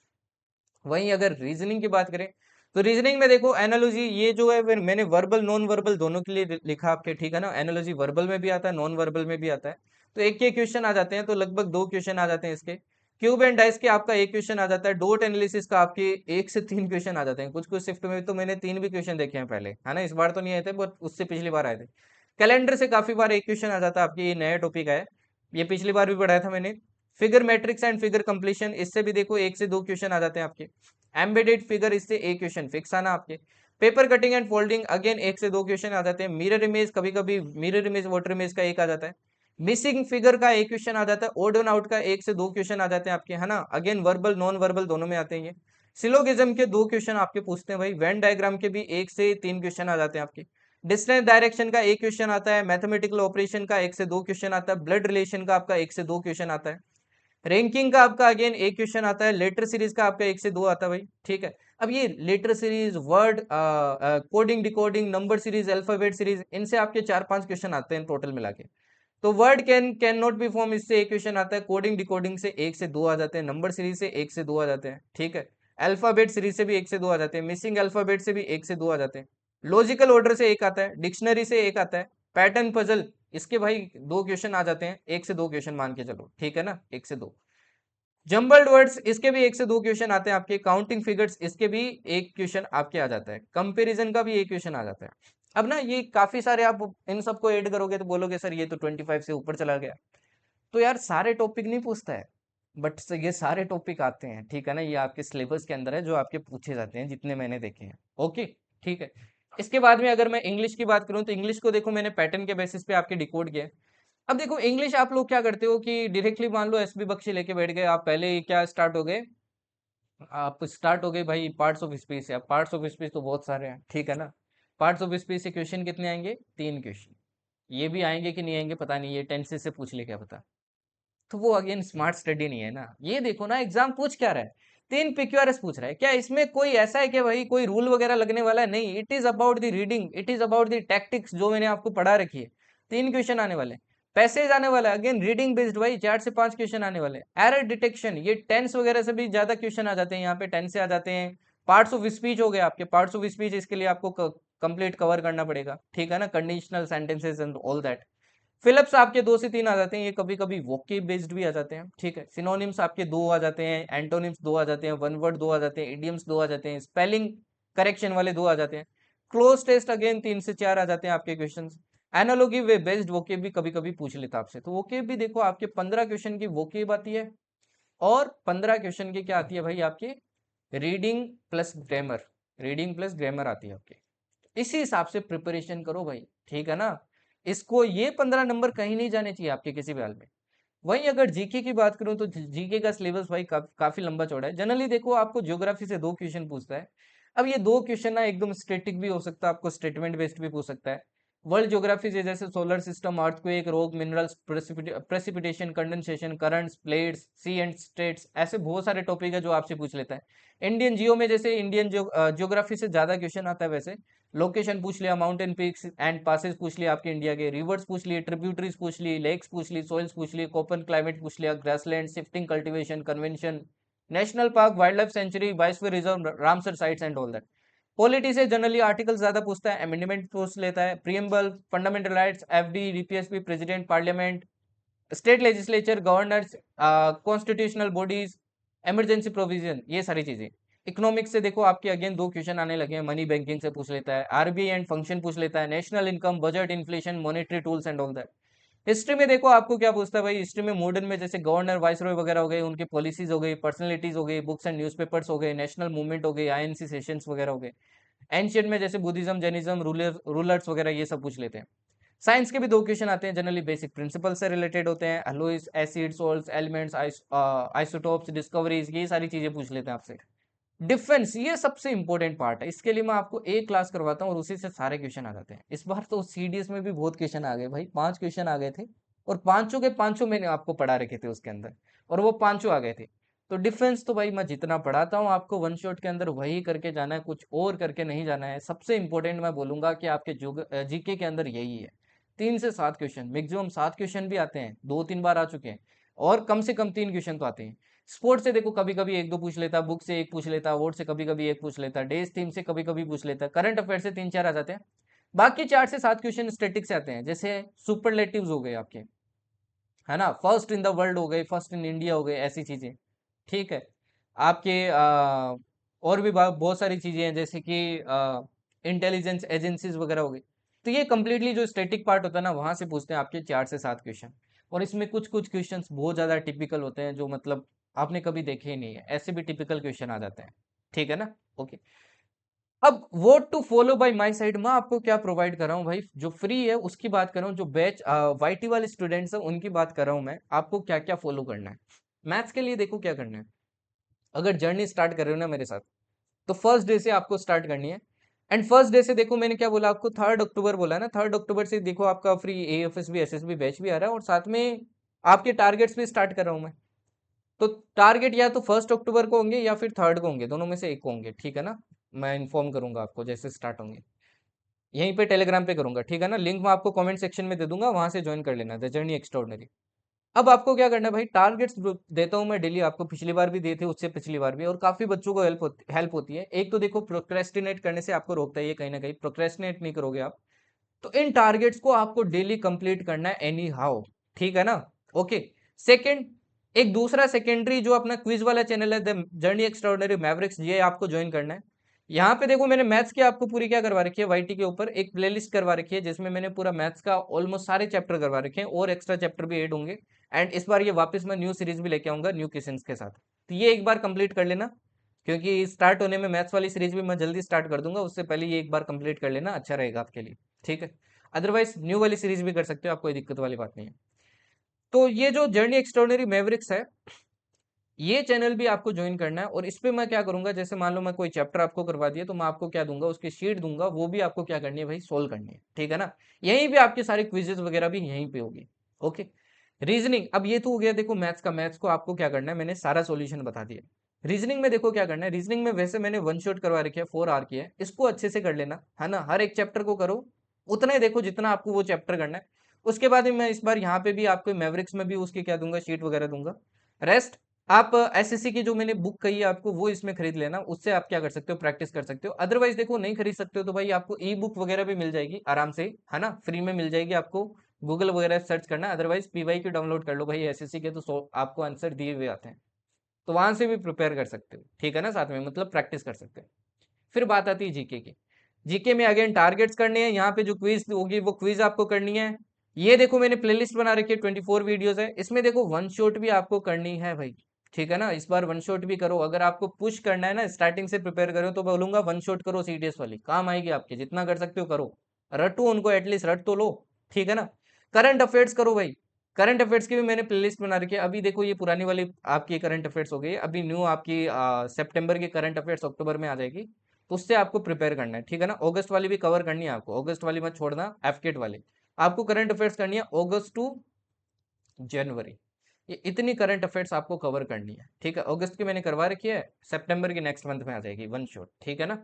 वहीं अगर रीजनिंग की बात करें तो रीजनिंग में देखो एनालॉजी, ये जो है मैंने वर्बल नॉन वर्बल दोनों के लिए लिखा आपके, ठीक है ना। एनालॉजी वर्बल में भी आता है, नॉन वर्बल में भी आता है। तो एक के क्वेश्चन आ जाते हैं, तो लगभग 2 क्वेश्चन आ जाते हैं इसके। क्यूब एंड डाइस के आपका एक क्वेश्चन आ जाता है। डॉट एनालिसिस का आपके 1 से 3 क्वेश्चन आ जाते हैं। कुछ कुछ शिफ्ट में तो मैंने 3 भी क्वेश्चन देखे हैं पहले, है ना। इस बार तो नहीं आए थे बट उससे पिछली बार आए थे। कैलेंडर से काफी बार एक क्वेश्चन आ जाता है आपके, ये नया टॉपिक है, ये पिछली बार भी पढ़ाया था मैंने। Figure matrix and figure completion, इससे भी देखो 1 से 2 क्वेश्चन आ जाते हैं आपके। एम्बेडेड फिगर, इससे एक क्वेश्चन फिक्स आना आपके। Paper cutting and folding, again 1 से 2 क्वेश्चन आ जाते हैं। मिरर इमेज, कभी कभी मिरर इमेज वाटर इमेज का एक आ जाता है। मिसिंग फिगर का एक क्वेश्चन आ जाता है। ओड एंड आउट का 1 से 2 क्वेश्चन आ जाते हैं आपके, है ना। अगेन वर्बल नॉन वर्बल दोनों में आते हैं ये। सिलोगिज्म के 2 क्वेश्चन आपके पूछते हैं भाई। वेन डायग्राम के भी 1 से 3 क्वेश्चन आ जाते हैं आपके। डिस्टेंस डायरेक्शन का एक क्वेश्चन आता है। मैथमेटिकल ऑपरेशन का 1 से 2 क्वेश्चन आता है। ब्लड रिलेशन का आपका 1 से 2 क्वेश्चन आता है। रैंकिंग का आपका अगेन एक क्वेश्चन आता है। लेटर सीरीज का आपका 1 से 2 आता है भाई, ठीक है। अब ये letter series, word coding decoding, number series, alphabet series, इनसे आपके 4-5 क्वेश्चन आते हैं टोटल मिला के। तो word can not be form, इससे एक क्वेश्चन आता है। कोडिंग डिकोडिंग से 1 से 2 आ जाते हैं। नंबर सीरीज से 1 से 2 आ जाते हैं, ठीक है। अल्फाबेट सीरीज से भी 1 से 2 आ जाते हैं। मिसिंग अल्फाबेट से भी 1 से 2 आ जाते हैं। लॉजिकल ऑर्डर से एक आता है। डिक्शनरी से एक आता है। पैटर्न पजल, इसके भाई 2 क्वेश्चन आ जाते हैं। 1 से 2 क्वेश्चन मान के चलो, ठीक है ना, 1 से 2। जम्बल्ड वर्ड्स, इसके भी 1 से 2 क्वेश्चन आते हैं आपके। काउंटिंग फिगर्स, इसके भी एक क्वेश्चन आपके आ जाता है। कंपैरिजन का भी एक क्वेश्चन आ जाता है। अब ना ये काफी सारे, आप इन सबको ऐड करोगे तो बोलोगे सर ये तो 25 से ऊपर चला गया। तो यार सारे टॉपिक नहीं पूछता है, बट ये सारे टॉपिक आते हैं, ठीक है ना। ये आपके सिलेबस के अंदर है जो आपके पूछे जाते हैं, जितने मैंने देखे हैं, ओके, ठीक है। इसके बाद में अगर मैं इंग्लिश की बात करूं तो इंग्लिश को देखो मैंने पैटर्न के बेसिस पे आपके डिकोड किया है। अब देखो इंग्लिश आप लोग क्या करते हो कि डायरेक्टली मान लो एसबी बख्शी लेके बैठ गए आप, पहले ही क्या स्टार्ट हो गए, आप स्टार्ट हो गए भाई पार्ट्स ऑफ स्पीच से। अब पार्ट्स ऑफ स्पीच तो बहुत सारे हैं, ठीक है ना। पार्ट्स ऑफ स्पीच से क्वेश्चन कितने आएंगे, 3 क्वेश्चन। ये भी आएंगे कि नहीं आएंगे पता नहीं, ये टेंसेस से पूछ ले क्या पता। तो वो अगेन स्मार्ट स्टडी नहीं है ना। ये देखो ना एग्जाम पूछ क्या रहा है, 3 PQRS पूछ रहा है। क्या इसमें कोई ऐसा है कि भाई कोई रूल वगैरह लगने वाला है, नहीं। It is about the reading, it is about the tactics जो मैंने आपको पढ़ा रखी है। 3 क्वेश्चन आने वाले हैं। पैसेज आने वाला है, अगेन रीडिंग बेस्ड भाई, 4 से 5 क्वेश्चन आने वाले हैं। एरर डिटेक्शन, ये टेंस वगैरह से भी ज्यादा क्वेश्चन आ जाते हैं यहाँ पे, टेंस से आ जाते हैं। पार्ट्स ऑफ स्पीच हो गए आपके, पार्ट्स ऑफ स्पीच इसके लिए आपको कंप्लीट कवर करना पड़ेगा, ठीक है ना। Conditional sentences and all that. फिलिप्स आपके 2 से 3 आ जाते हैं, ये कभी कभी वोकेब बेस्ड भी आ जाते हैं, ठीक है। सिनोनिम्स आपके 2 आ जाते हैं। एंटोनिम्स 2 आ जाते हैं। वन वर्ड 2 आ जाते हैं। इडियम्स 2 आ जाते हैं। स्पेलिंग करेक्शन वाले 2 आ जाते हैं। क्लोज टेस्ट अगेन 3 से 4 आ जाते हैं आपके क्वेश्चन। एनालॉगी वे बेस्ड वोकेब भी कभी कभी पूछ लेता आपसे, तो वोकेब भी देखो आपके 15 क्वेश्चन की वोकेब आती है, और 15 क्वेश्चन की क्या आती है भाई आपकी, reading plus grammar. Reading plus grammar आती है आपके। इसी हिसाब से प्रिपरेशन करो भाई, ठीक है ना। इसको ये 15 नंबर कहीं नहीं जाने चाहिए आपके किसी भी हाल में। वहीं अगर जीके की बात करूं तो जीके का सिलेबस भाई काफी लंबा चौड़ा है। जनरली देखो आपको ज्योग्राफी से 2 क्वेश्चन पूछता है। अब ये 2 क्वेश्चन ना एकदम स्टेटिक भी हो सकता है, आपको स्टेटमेंट बेस्ड भी पूछ सकता है। वर्ल्ड ज्योग्राफी से जैसे solar system, earthquake, rock, minerals, precipitation, condensation, currents, plates, sea and states, ऐसे बहुत सारे टॉपिक है जो आपसे पूछ लेता है। इंडियन जियो में जैसे इंडियन ज्योग्राफी से ज्यादा क्वेश्चन आता है वैसे। लोकेशन पूछ लिया, माउंटेन पीक्स एंड पासेस पूछ लिया आपके इंडिया के, रिवर्स पूछ लिए, ट्रिब्यूटरीज पूछ ली, लेक्स पूछ ली, सोइल्स पूछ लिए, कोपन क्लाइमेट पूछ लिया, grassland, shifting cultivation, convention, national park, wild life sanctuary, biosphere reserve, Ramsar sites and all that. Polity से जनरली आर्टिकल ज्यादा पूछता है, अमेंडमेंट पूछ लेता है, preamble, fundamental rights, FD, DPSP, president, parliament, state legislature, governors, constitutional bodies, emergency provision, ये सारी चीजें। इकोनॉमिक्स से देखो आपके अगेन दो क्वेश्चन आने लगे हैं, मनी बैंकिंग से पूछ लेता है, आरबीआई एंड फंक्शन पूछ लेता है, national income, budget, inflation, monetary tools and all that. History में देखो आपको क्या पूछता है भाई, हिस्ट्री में मॉडर्न में जैसे गवर्नर वाइसरॉय वगैरह हो गए, उनकी पॉलिसीज हो गई, पर्सनैलिटीज हो गई, बुक्स एंड न्यूज़पेपर्स हो गए, नेशनल मूवमेंट हो गई, आईएनसी सेशंस वगैरह हो गए। एंशियंट में जैसे बुद्धिज्म, जैनिज्म, रूलर्स वगैरह ये सब पूछ लेते हैं। साइंस के भी दो क्वेश्चन आते हैं, जनरली बेसिक प्रिंसिपल से रिलेटेड होते हैं, alloys, acid, salts, elements, isotopes, discoveries, ये सारी चीजें पूछ लेते हैं आपसे। डिफेंस ये सबसे इंपॉर्टेंट पार्ट है, इसके लिए मैं आपको एक क्लास करवाता हूँ और उसी से सारे क्वेश्चन आ जाते हैं। इस बार तो सीडीएस में भी बहुत क्वेश्चन आ गए भाई, 5 क्वेश्चन आ गए थे और पांचों के पांचों मैंने आपको पढ़ा रखे थे उसके अंदर, और वो पांचों आ गए थे। तो डिफेंस तो भाई मैं जितना पढ़ाता हूँ आपको वन शॉट के अंदर वही करके जाना है, कुछ और करके नहीं जाना है। सबसे इंपॉर्टेंट मैं बोलूंगा कि आपके जीके के अंदर यही है, 3 से 7 क्वेश्चन, मैक्सिमम 7 क्वेश्चन भी आते हैं, 2-3 बार आ चुके हैं, और कम से कम 3 क्वेश्चन तो आते हैं। स्पोर्ट्स से देखो कभी कभी 1-2 पूछ लेता, बुक से 1 पूछ लेता, वोट से कभी कभी 1 पूछ लेता, डेज थीम से कभी कभी पूछ लेता, करंट अफेयर से 3-4 आ जाते हैं। बाकी 4 से 7 क्वेश्चन स्टेटिक से आते हैं, जैसे सुपरलेटिव्स हो गए आपके, है ना, फर्स्ट इन द वर्ल्ड हो गए, फर्स्ट इन इंडिया हो गए, ऐसी चीजें। ठीक है। आपके और भी बहुत सारी चीजें हैं, जैसे कि इंटेलिजेंस एजेंसीज वगैरह हो गई। तो ये कंप्लीटली जो स्टैटिक पार्ट होता है ना, वहां से पूछते हैं आपके 4 से 7 क्वेश्चन। और इसमें कुछ कुछ क्वेश्चंस बहुत ज्यादा टिपिकल होते हैं, जो मतलब आपने कभी देखे ही नहीं है, ऐसे भी टिपिकल क्वेश्चन आ जाते हैं। ठीक है ना। ओके। अब what to follow by my side में आपको क्या प्रोवाइड कर रहा हूँ भाई, जो फ्री है उसकी बात कर रहा हूँ, जो बैच वाईटी वाले स्टूडेंट्स हैं उनकी बात कर रहा हूँ मैं, आपको क्या क्या फॉलो करना है। मैथ्स के लिए देखो क्या करना है, अगर जर्नी स्टार्ट कर रहे हो ना मेरे साथ, तो फर्स्ट डे से आपको स्टार्ट करनी है। एंड फर्स्ट डे से देखो मैंने क्या बोला आपको, 3 अक्टूबर बोला है ना, 3 अक्टूबर से देखो आपका फ्री एएफएसबी एसएसबी बैच भी आ रहा है, और साथ में आपके टारगेट्स भी स्टार्ट कर रहा हूँ मैं। तो टारगेट या तो 1 अक्टूबर को होंगे या फिर 3rd को होंगे, दोनों में से एक को होंगे। ठीक है ना। मैं इन्फॉर्म करूंगा आपको जैसे स्टार्ट होंगे, यहीं पे टेलीग्राम पे करूंगा। ठीक है ना। लिंक मैं आपको कमेंट सेक्शन में दे दूंगा, वहां से ज्वाइन कर लेना, द जर्नी एक्स्ट्राऑर्डिनरी। अब आपको क्या करना है भाई, टारगेट्स देता हूं मैं डेली आपको, पिछली बार भी दिए थे, उससे पिछली बार भी, और काफी बच्चों को हेल्प होती है। एक तो देखो प्रोक्रेस्टिनेट करने से आपको रोकता है ये, कहीं ना कहीं प्रोक्रेस्टिनेट नहीं करोगे आप, तो इन टारगेट्स को आपको डेली कंप्लीट करना है एनी हाउ। ठीक है ना। ओके। सेकंड, एक दूसरा सेकेंडरी जो अपना क्विज वाला चैनल है, द जर्नी एक्स्ट्राऑर्डिनरी मैवरिक्स, ये आपको ज्वाइन करना है। यहाँ पे देखो मैंने मैथ्स की आपको पूरी क्या करवा रखी है, वाईटी के ऊपर एक प्लेलिस्ट करवा रखी है, जिसमें मैंने पूरा मैथ्स का ऑलमोस्ट सारे चैप्टर करवा रखे हैं, और एक्स्ट्रा चैप्टर भी ऐड होंगे। एंड इस बार ये वापस मैं न्यू सीरीज भी लेके आऊंगा न्यू क्वेश्चंस के साथ, तो ये एक बार कंप्लीट कर लेना, क्योंकि स्टार्ट होने में मैथ्स वाली सीरीज भी मैं जल्दी स्टार्ट कर दूंगा, उससे पहले ये एक बार कंप्लीट कर लेना, अच्छा रहेगा आपके लिए। ठीक है। अदरवाइज न्यू वाली सीरीज भी कर सकते हो आप, कोई दिक्कत वाली बात नहीं है। तो ये जो जर्नी एक्स्ट्राऑर्डिनरी मैवरिक्स है, ये चैनल भी आपको ज्वाइन करना है, और इस पे मैं क्या करूंगा, जैसे मान लो मैं कोई चैप्टर आपको करवा दिया, तो मैं आपको क्या दूंगा, उसकी शीट दूंगा, वो भी आपको क्या करनी है भाई, सोल्व करनी है। ठीक है ना। यहीं पे आपके सारे क्विजेस वगैरह भी यहीं पे होगी। ओके। रीजनिंग, अब ये तो हो गया देखो मैथ्स का, मैथ्स को आपको क्या करना है, मैंने सारा सॉल्यूशन बता दिया। रीजनिंग में देखो क्या करना है, रीजनिंग में वैसे मैंने वन शॉट करवा रखी है, 4 आवर की है, इसको अच्छे से कर लेना, है ना, हर एक चैप्टर को करो, उतना ही देखो जितना आपको वो चैप्टर करना है। उसके बाद मैं इस बार यहाँ पे भी आपको मैवरिक्स में भी उसकी क्या दूंगा, शीट वगैरह दूंगा। रेस्ट आप एसएससी की जो मैंने बुक कही है आपको, वो इसमें खरीद लेना, उससे आप क्या कर सकते हो, प्रैक्टिस कर सकते हो। अदरवाइज देखो नहीं खरीद सकते हो तो भाई आपको ई बुक वगैरह भी मिल जाएगी आराम से, है ना, फ्री में मिल जाएगी आपको, गूगल वगैरह सर्च करना, अदरवाइज पीवाई की डाउनलोड कर लो भाई, एसएससी के तो आपको आंसर दिए हुए आते हैं, तो वहां से भी प्रिपेयर कर सकते हो। ठीक है ना, साथ में मतलब प्रैक्टिस कर सकते हो। फिर बात आती है जीके की। जीके में अगेन टारगेट्स करने हैं, यहाँ पे जो क्विज होगी वो क्विज आपको करनी है। ये देखो मैंने प्लेलिस्ट बना रखी है, 24 वीडियोस है, इसमें देखो वन शॉट भी आपको करनी है भाई। ठीक है ना, इस बार वन शॉट भी करो, अगर आपको पुश करना है ना, स्टार्टिंग से प्रिपेयर करो, तो बोलूंगा वन शॉट करो, सीडीएस वाली काम आएगी आपके, जितना कर सकते हो करो, रटो उनको, एटलीस्ट रट तो लो। ठीक है ना। करंट अफेयर्स करो भाई, करंट अफेयर्स की भी मैंने प्लेलिस्ट बना रखी है। अभी देखो ये पुरानी वाली आपकी करंट अफेयर्स हो गई, अभी न्यू आपकी सितंबर की करंट अफेयर्स अक्टूबर में आ जाएगी, तो उससे आपको प्रिपेयर करना है। ठीक है ना। अगस्त वाली भी कवर करनी है आपको, अगस्त वाली मत छोड़ना, एफकेट वाली आपको करंट अफेयर्स करनी है, अगस्त टू जनवरी, ये इतनी करंट अफेयर्स आपको कवर करनी है। ठीक है, अगस्त की मैंने करवा रखी है, सितंबर की नेक्स्ट मंथ में आ जाएगी वन शॉट। ठीक है ना।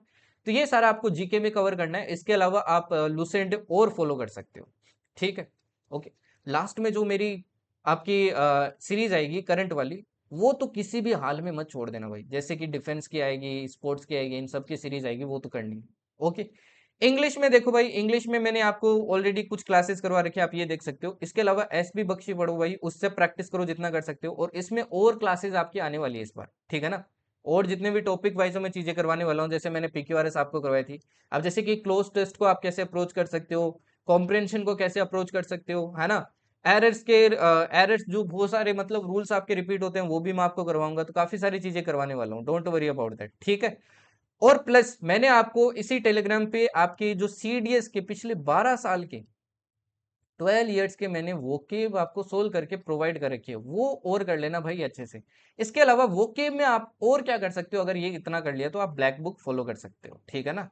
तो ये सारा आपको जीके में कवर करना है, इसके अलावा आप लूसेंट और फॉलो कर सकते हो। ठीक है। ओके। लास्ट में जो मेरी आपकी सीरीज आएगी करंट वाली, वो तो किसी भी हाल में मत छोड़ देना भाई, जैसे कि डिफेंस की आएगी, स्पोर्ट्स की आएगी, इन सब की सीरीज आएगी, वो तो करनी है। ओके। इंग्लिश में देखो भाई, इंग्लिश में मैंने आपको ऑलरेडी कुछ क्लासेस करवा रखे हैं, आप ये देख सकते हो। इसके अलावा एसबी बख्शी पढ़ो भाई, उससे प्रैक्टिस करो जितना कर सकते हो, और इसमें और क्लासेस आपकी आने वाली है इस बार। ठीक है ना। और जितने भी टॉपिक वाइज मैं चीजें करवाने वाला हूँ, जैसे मैंने PQRS आपको करवाई थी, अब जैसे कि क्लोज टेस्ट को आप कैसे अप्रोच कर सकते हो, कॉम्प्रिहेंशन को कैसे अप्रोच कर सकते हो, है ना। एरर्स जो बहुत सारे मतलब रूल्स आपके रिपीट होते हैं वो भी मैं आपको करवाऊंगा, तो काफी सारी चीजें करवाने वाला हूँ, डोंट वरी अबाउट दैट, ठीक है। और प्लस मैंने आपको इसी टेलीग्राम पे आपके जो CDS के पिछले 12 साल के 12 इयर्स के मैंने वोकेब आपको सोल्व करके प्रोवाइड कर रखी है, वो और कर लेना भाई अच्छे से। इसके अलावा वोकेब में आप और क्या कर सकते हो, अगर ये इतना कर लिया तो आप ब्लैक बुक फॉलो कर सकते हो, ठीक है ना।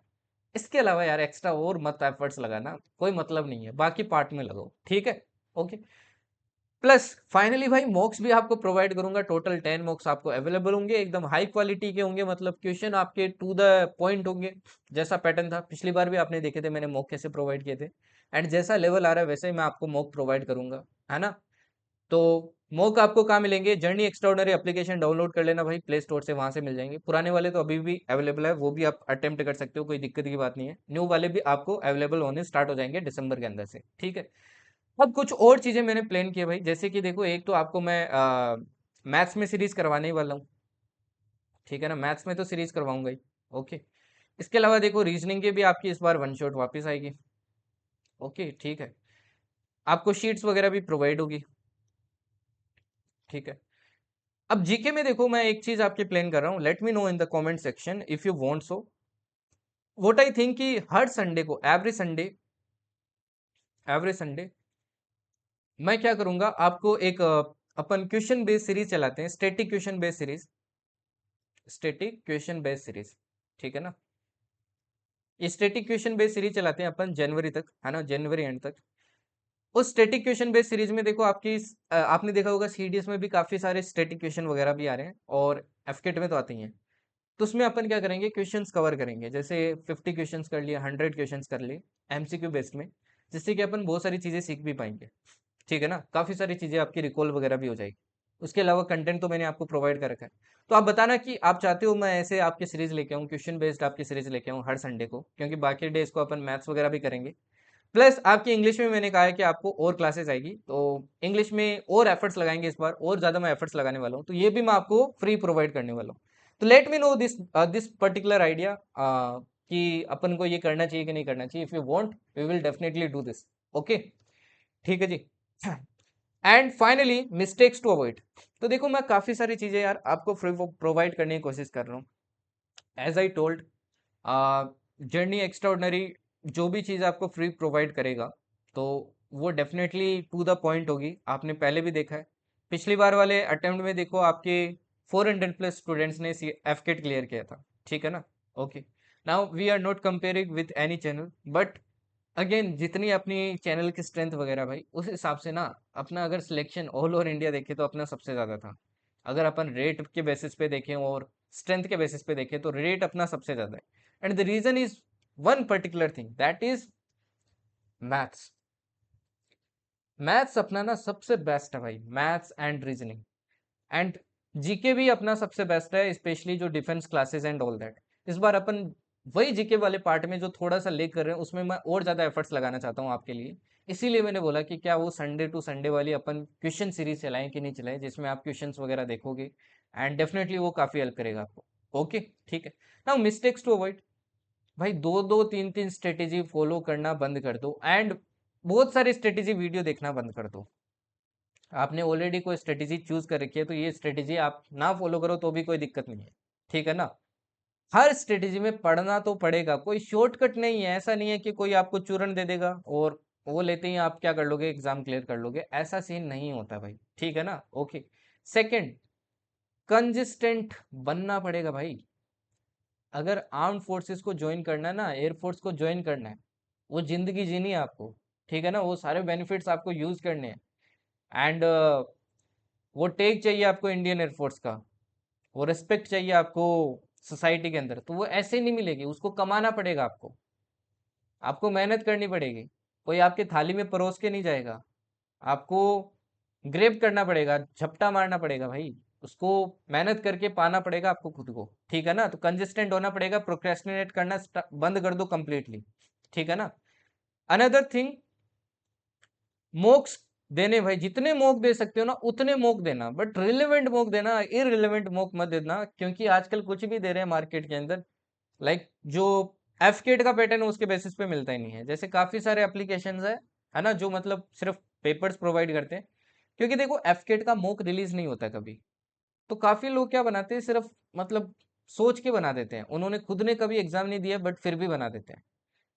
इसके अलावा यार एक्स्ट्रा और मत एफर्ट्स लगाना, कोई मतलब नहीं है, बाकी पार्ट में लगाओ, ठीक है। ओके। प्लस फाइनली भाई मॉक्स भी आपको प्रोवाइड करूंगा, टोटल 10 मॉक्स आपको अवेलेबल होंगे, एकदम हाई क्वालिटी के होंगे, मतलब क्वेश्चन आपके टू द पॉइंट होंगे, जैसा पैटर्न था पिछली बार भी आपने देखे थे मैंने मॉक कैसे प्रोवाइड किए थे, एंड जैसा लेवल आ रहा है वैसे ही मैं आपको मॉक प्रोवाइड करूंगा, है ना। तो मॉक आपको कहाँ मिलेंगे, जर्नी एक्स्ट्राऑर्डिनरी एप्लीकेशन डाउनलोड कर लेना भाई प्ले स्टोर से, वहां से मिल जाएंगे, पुराने वाले तो अभी भी अवेलेबल है, वो भी आप अटेम्प्ट कर सकते हो, कोई दिक्कत की बात नहीं है, न्यू वाले भी आपको अवेलेबल होने स्टार्ट हो जाएंगे दिसंबर के अंदर से, ठीक है। अब कुछ और चीजें मैंने प्लान की है भाई, जैसे कि देखो एक तो आपको मैं मैथ्स में सीरीज करवाने ही वाला हूँ, ठीक है ना, मैथ्स में तो सीरीज करवाऊंगा ही। ओके। इसके अलावा देखो रीजनिंग के भी आपकी इस बार वन शॉट वापस आएगी। ओके ठीक है। आपको शीट्स वगैरह भी प्रोवाइड होगी, ठीक है। अब जीके में देखो मैं एक चीज आपके प्लान कर रहा हूँ, let me know in the comment section if you want so. What I think कि हर संडे को एवरी संडे मैं क्या करूंगा, आपको एक अपन क्वेश्चन बेस्ड सीरीज चलाते हैं, स्टैटिक क्वेश्चन बेस्ड सीरीज, ठीक है ना। ये स्टैटिक क्वेश्चन बेस्ड सीरीज चलाते हैं अपन जनवरी तक, है ना, जनवरी एंड तक। उस स्टैटिक क्वेश्चन बेस्ड सीरीज में देखो आपने देखा होगा CDS में भी काफी सारे स्टैटिक क्वेश्चन वगैरह भी आ रहे हैं, और एफकेट में तो आते ही हैं। तो उसमें अपन क्या करेंगे, क्वेश्चंस कवर करेंगे, जैसे 50 क्वेश्चंस कर लिए, 100 क्वेश्चंस कर लिए MCQ बेस्ड में, जिससे कि अपन बहुत सारी चीजें सीख भी पाएंगे, ठीक है ना, काफी सारी चीजें आपकी रिकॉल वगैरह भी हो जाएगी। उसके अलावा कंटेंट तो मैंने आपको प्रोवाइड कर रखा है। तो आप बताना कि आप चाहते हो मैं ऐसे आपकी सीरीज लेके आऊँ, क्वेश्चन बेस्ड आपकी सीरीज लेके आऊँ हर संडे को, क्योंकि बाकी डेज को अपन मैथ्स वगैरह भी करेंगे। प्लस आपकी इंग्लिश में मैंने कहा है कि आपको और क्लासेस आएगी, तो इंग्लिश में और एफर्ट्स लगाएंगे, इस बार और ज्यादा मैं एफर्ट्स लगाने वाला हूँ, तो ये भी मैं आपको फ्री प्रोवाइड करने वाला हूँ। तो let me know this this particular idea कि अपन को ये करना चाहिए कि नहीं करना चाहिए। If you want we will definitely do this. Okay ठीक है जी। And finally mistakes to avoid. तो देखो मैं काफी सारी चीजें यार आपको फ्री प्रोवाइड करने की कोशिश कर रहा हूँ, as I told journey extraordinary जो भी चीज़ आपको फ्री प्रोवाइड करेगा, तो वो डेफिनेटली टू द पॉइंट होगी, आपने पहले भी देखा है। पिछली बार वाले अटेम्प्ट में देखो आपके 400 प्लस स्टूडेंट्स ने एफकेट क्लियर किया था, ठीक है ना। Okay. Now we are not comparing with any channel, but again जितनी अपनी चैनल की स्ट्रेंथ वगैरह भाई, उस हिसाब से ना अपना अगर सिलेक्शन ऑल ओवर इंडिया देखे तो अपना सबसे ज़्यादा था। अगर अपन रेट के बेसिस पे देखें और स्ट्रेंथ के बेसिस पे देखें तो रेट अपना सबसे ज़्यादा है, and the reason is one particular thing, that is maths. Maths अपना ना सबसे बेस्ट है भाई, maths and reasoning, and GK भी अपना सबसे बेस्ट है, स्पेशली जो defence classes and all that. इस बार अपन वही जीके वाले पार्ट में जो थोड़ा सा लेक कर रहे हैं, उसमें मैं और ज़्यादा एफर्ट्स लगाना चाहता हूँ आपके लिए। इसीलिए मैंने बोला कि क्या वो संडे टू संडे वाली अपन क्वेश्चन सीरीज चलाएं कि नहीं चलाएं, जिसमें आप क्वेश्चंस वगैरह देखोगे, एंड डेफिनेटली वो काफ़ी हेल्प करेगा आपको। ओके ठीक है। नाउ मिस्टेक्स टू अवॉइड, भाई दो दो तीन तीन स्ट्रेटेजी फॉलो करना बंद कर दो, एंड बहुत सारी स्ट्रेटेजी वीडियो देखना बंद कर दो। आपने ऑलरेडी कोई स्ट्रेटेजी चूज कर रखी है, तो ये स्ट्रेटेजी आप ना फॉलो करो तो भी कोई दिक्कत नहीं है, ठीक है ना। हर स्ट्रेटेजी में पढ़ना तो पड़ेगा, कोई शॉर्टकट नहीं है, ऐसा नहीं है कि कोई आपको चूरन दे देगा और वो लेते ही आप क्या कर लोगे, एग्जाम क्लियर कर लोगे, ऐसा सीन नहीं होता भाई, ठीक है ना। ओके। सेकंड, कंसिस्टेंट बनना पड़ेगा भाई। अगर आर्म फोर्सेस को ज्वाइन करना है ना, एयरफोर्स को ज्वाइन करना है, वो जिंदगी जीनी है आपको, ठीक है ना, वो सारे बेनिफिट्स आपको यूज करने हैं, एंड वो टेक चाहिए आपको इंडियन एयरफोर्स का, वो रिस्पेक्ट चाहिए आपको सोसाइटी के अंदर, तो वो ऐसे नहीं मिलेगी, उसको कमाना पड़ेगा आपको, आपको मेहनत करनी पड़ेगी, कोई आपके थाली में परोस के नहीं जाएगा, आपको ग्रेप करना पड़ेगा, झपटा मारना पड़ेगा भाई, उसको मेहनत करके पाना पड़ेगा आपको खुद को, ठीक है ना। तो कंसिस्टेंट होना पड़ेगा, प्रोक्रेस्टिनेट करना बंद कर दो कंप्लीटली, ठीक है ना। अनदर थिंग, मॉक्स देने भाई, जितने मॉक दे सकते हो ना उतने मॉक देना, बट रिलेवेंट मॉक देना, इररिलेवेंट मॉक मत देना, क्योंकि आजकल कुछ भी दे रहे हैं मार्केट के अंदर, लाइक जो एफकेट का पैटर्न है उसके बेसिस पे मिलता ही नहीं है। जैसे काफी सारे एप्लीकेशंस है ना, जो मतलब सिर्फ पेपर्स प्रोवाइड करते हैं, क्योंकि देखो एफकेट का मॉक रिलीज नहीं होता कभी। तो काफी लोग क्या बनाते हैं, सिर्फ मतलब सोच के बना देते हैं, उन्होंने खुद ने कभी एग्जाम नहीं दिया बट फिर भी बना देते हैं।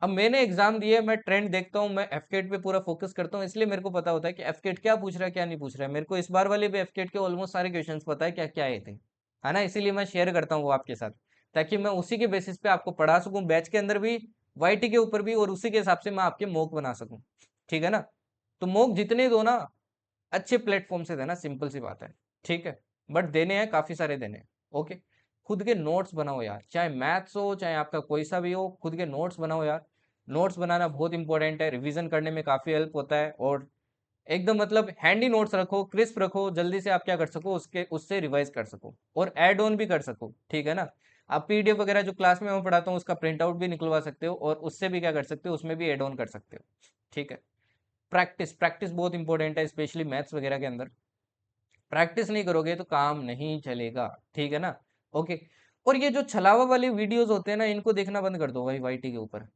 अब मैंने एग्जाम दिए, मैं ट्रेंड देखता हूँ, मैं एफकेट पे पूरा फोकस करता हूँ, इसलिए मेरे को पता होता है कि एफकेट क्या पूछ रहा है क्या नहीं पूछ रहा है। मेरे को इस बार वाले भी एफकेट के ऑलमोस्ट सारे क्वेश्चंस पता है क्या क्या आए थे, है ना, इसीलिए मैं शेयर करता हूँ वो आपके साथ, ताकि मैं उसी के बेसिस पे आपको पढ़ा सकूं, बैच के अंदर भी, वाईटी के ऊपर भी, और उसी के हिसाब से मैं आपके मॉक बना सकूं। ठीक है ना। तो मॉक जितने दो ना, अच्छे प्लेटफॉर्म से देना, सिंपल सी बात है। ठीक है, बट देने हैं काफी सारे देने हैं। ओके, खुद के नोट्स बनाओ यार, चाहे मैथ्स हो चाहे आपका कोई सा भी हो, खुद के नोट्स बनाओ यार। नोट्स बनाना बहुत इंपॉर्टेंट है, रिवीजन करने में काफी हेल्प होता है, और एकदम मतलब हैंडी नोट्स रखो, क्रिस्प रखो, जल्दी से आप क्या कर सको, उसके उससे रिवाइज कर सको और ऐड ऑन भी कर सको। ठीक है ना। आप पीडीएफ वगैरह जो क्लास में मैं पढ़ाता हूँ उसका प्रिंट आउट भी निकलवा सकते हो, और उससे भी क्या कर सकते हो, उसमें भी ऐड ऑन कर सकते हो। ठीक है। प्रैक्टिस प्रैक्टिस बहुत इंपॉर्टेंट है, स्पेशली मैथ्स वगैरह के अंदर। प्रैक्टिस नहीं करोगे तो काम नहीं चलेगा। ठीक है ना। ओके। और ये जो छलावा वाली वीडियोस होते हैं ना, इनको देखना बंद कर दो भाई वाईटी के ऊपर।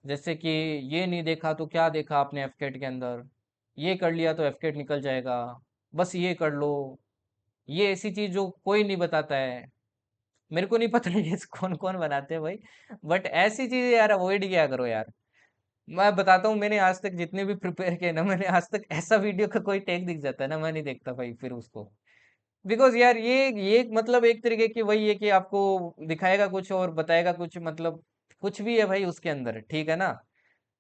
जैसे कि ये नहीं देखा तो क्या देखा आपने एफकेट के अंदर, ये कर लिया तो एफकेट निकल जाएगा, बस ये कर लो, ये ऐसी चीज जो कोई नहीं बताता है। मेरे को नहीं पता ये कौन कौन बनाते हैं भाई, बट ऐसी चीजें यार अवॉइड किया करो यार। मैं बताता हूँ, मैंने आज तक जितने भी प्रिपेयर किए ना, मैंने आज तक ऐसा वीडियो का कोई टैग दिख जाता है ना, मैं नहीं देखता भाई फिर उसको। बिकॉज यार ये मतलब एक तरीके की वही है कि आपको दिखाएगा कुछ और बताएगा कुछ, मतलब कुछ भी है भाई उसके अंदर। ठीक है ना।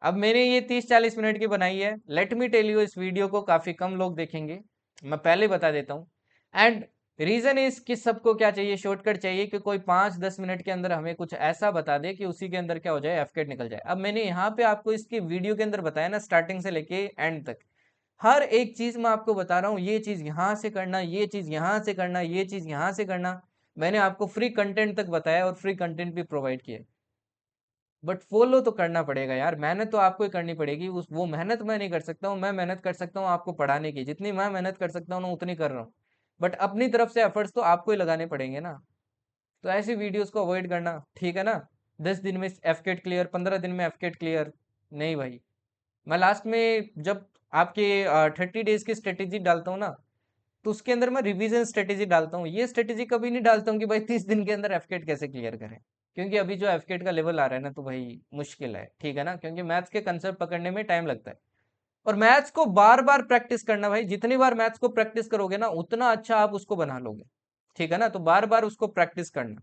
अब मैंने ये 30-40 मिनट की बनाई है, लेट मी टेल यू, इस वीडियो को काफी कम लोग देखेंगे, मैं पहले बता देता हूँ। एंड रीजन इज कि सबको क्या चाहिए, शॉर्टकट चाहिए, कि कोई 5-10 मिनट के अंदर हमें कुछ ऐसा बता दे कि उसी के अंदर क्या हो जाए, एफकेट निकल जाए। अब मैंने यहाँ पे आपको इसकी वीडियो के अंदर बताया ना, स्टार्टिंग से लेके एंड तक हर एक चीज मैं आपको बता रहा हूँ, ये चीज यहाँ से करना, ये चीज यहाँ से करना, ये चीज यहाँ से करना। मैंने आपको फ्री कंटेंट तक बताया और फ्री कंटेंट भी प्रोवाइड किया, बट फॉलो तो करना पड़ेगा यार, मेहनत तो आपको ही करनी पड़ेगी। उस वो मेहनत मैं नहीं कर सकता हूँ, मैं मेहनत कर सकता हूँ आपको पढ़ाने की, जितनी मैं मेहनत कर सकता हूँ ना उतनी कर रहा हूँ, बट अपनी तरफ से एफर्ट्स तो आपको ही लगाने पड़ेंगे ना। तो ऐसी वीडियोस को अवॉइड करना। ठीक है ना। 10 दिन में एफकेट क्लियर, 15 दिन में एफकेट क्लियर, नहीं भाई। मैं लास्ट में जब आपके 30 डेज की स्ट्रेटेजी डालता हूँ ना, तो उसके अंदर मैं रिवीजन स्ट्रेटेजी डालता हूँ, ये स्ट्रेटेजी कभी नहीं डालता हूँ कि भाई 30 दिन के अंदर एफकेट कैसे क्लियर करें, क्योंकि अभी जो एफकेट का लेवल आ रहा है ना, तो भाई मुश्किल है। ठीक है ना, क्योंकि मैथ्स के कंसेप्ट पकड़ने में टाइम लगता है, और मैथ्स को बार बार प्रैक्टिस करना भाई, जितनी बार मैथ्स को प्रैक्टिस करोगे ना उतना अच्छा आप उसको बना लोगे। ठीक है ना, तो बार बार उसको प्रैक्टिस करना।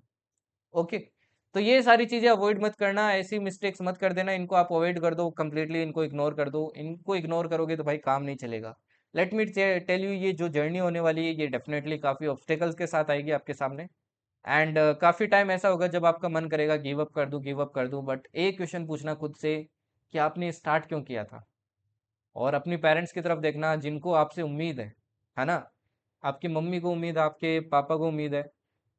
ओके। तो ये सारी चीजें अवॉइड मत करना, ऐसी मिस्टेक्स मत कर देना, इनको आप अवॉइड कर दो कंप्लीटली, इनको इग्नोर कर दो। इनको इग्नोर करोगे तो भाई काम नहीं चलेगा। लेट मी टेल यू, ये जो जर्नी होने वाली है ये डेफिनेटली काफी ऑब्स्टेकल्स के साथ आएगी आपके सामने। एंड काफी टाइम ऐसा होगा जब आपका मन करेगा गिव अप कर दूं, गिव अप कर दूं, बट एक क्वेश्चन पूछना खुद से कि आपने स्टार्ट क्यों किया था। और अपनी पेरेंट्स की तरफ देखना, जिनको आपसे उम्मीद है ना, आपकी मम्मी को उम्मीद है, आपके पापा को उम्मीद है,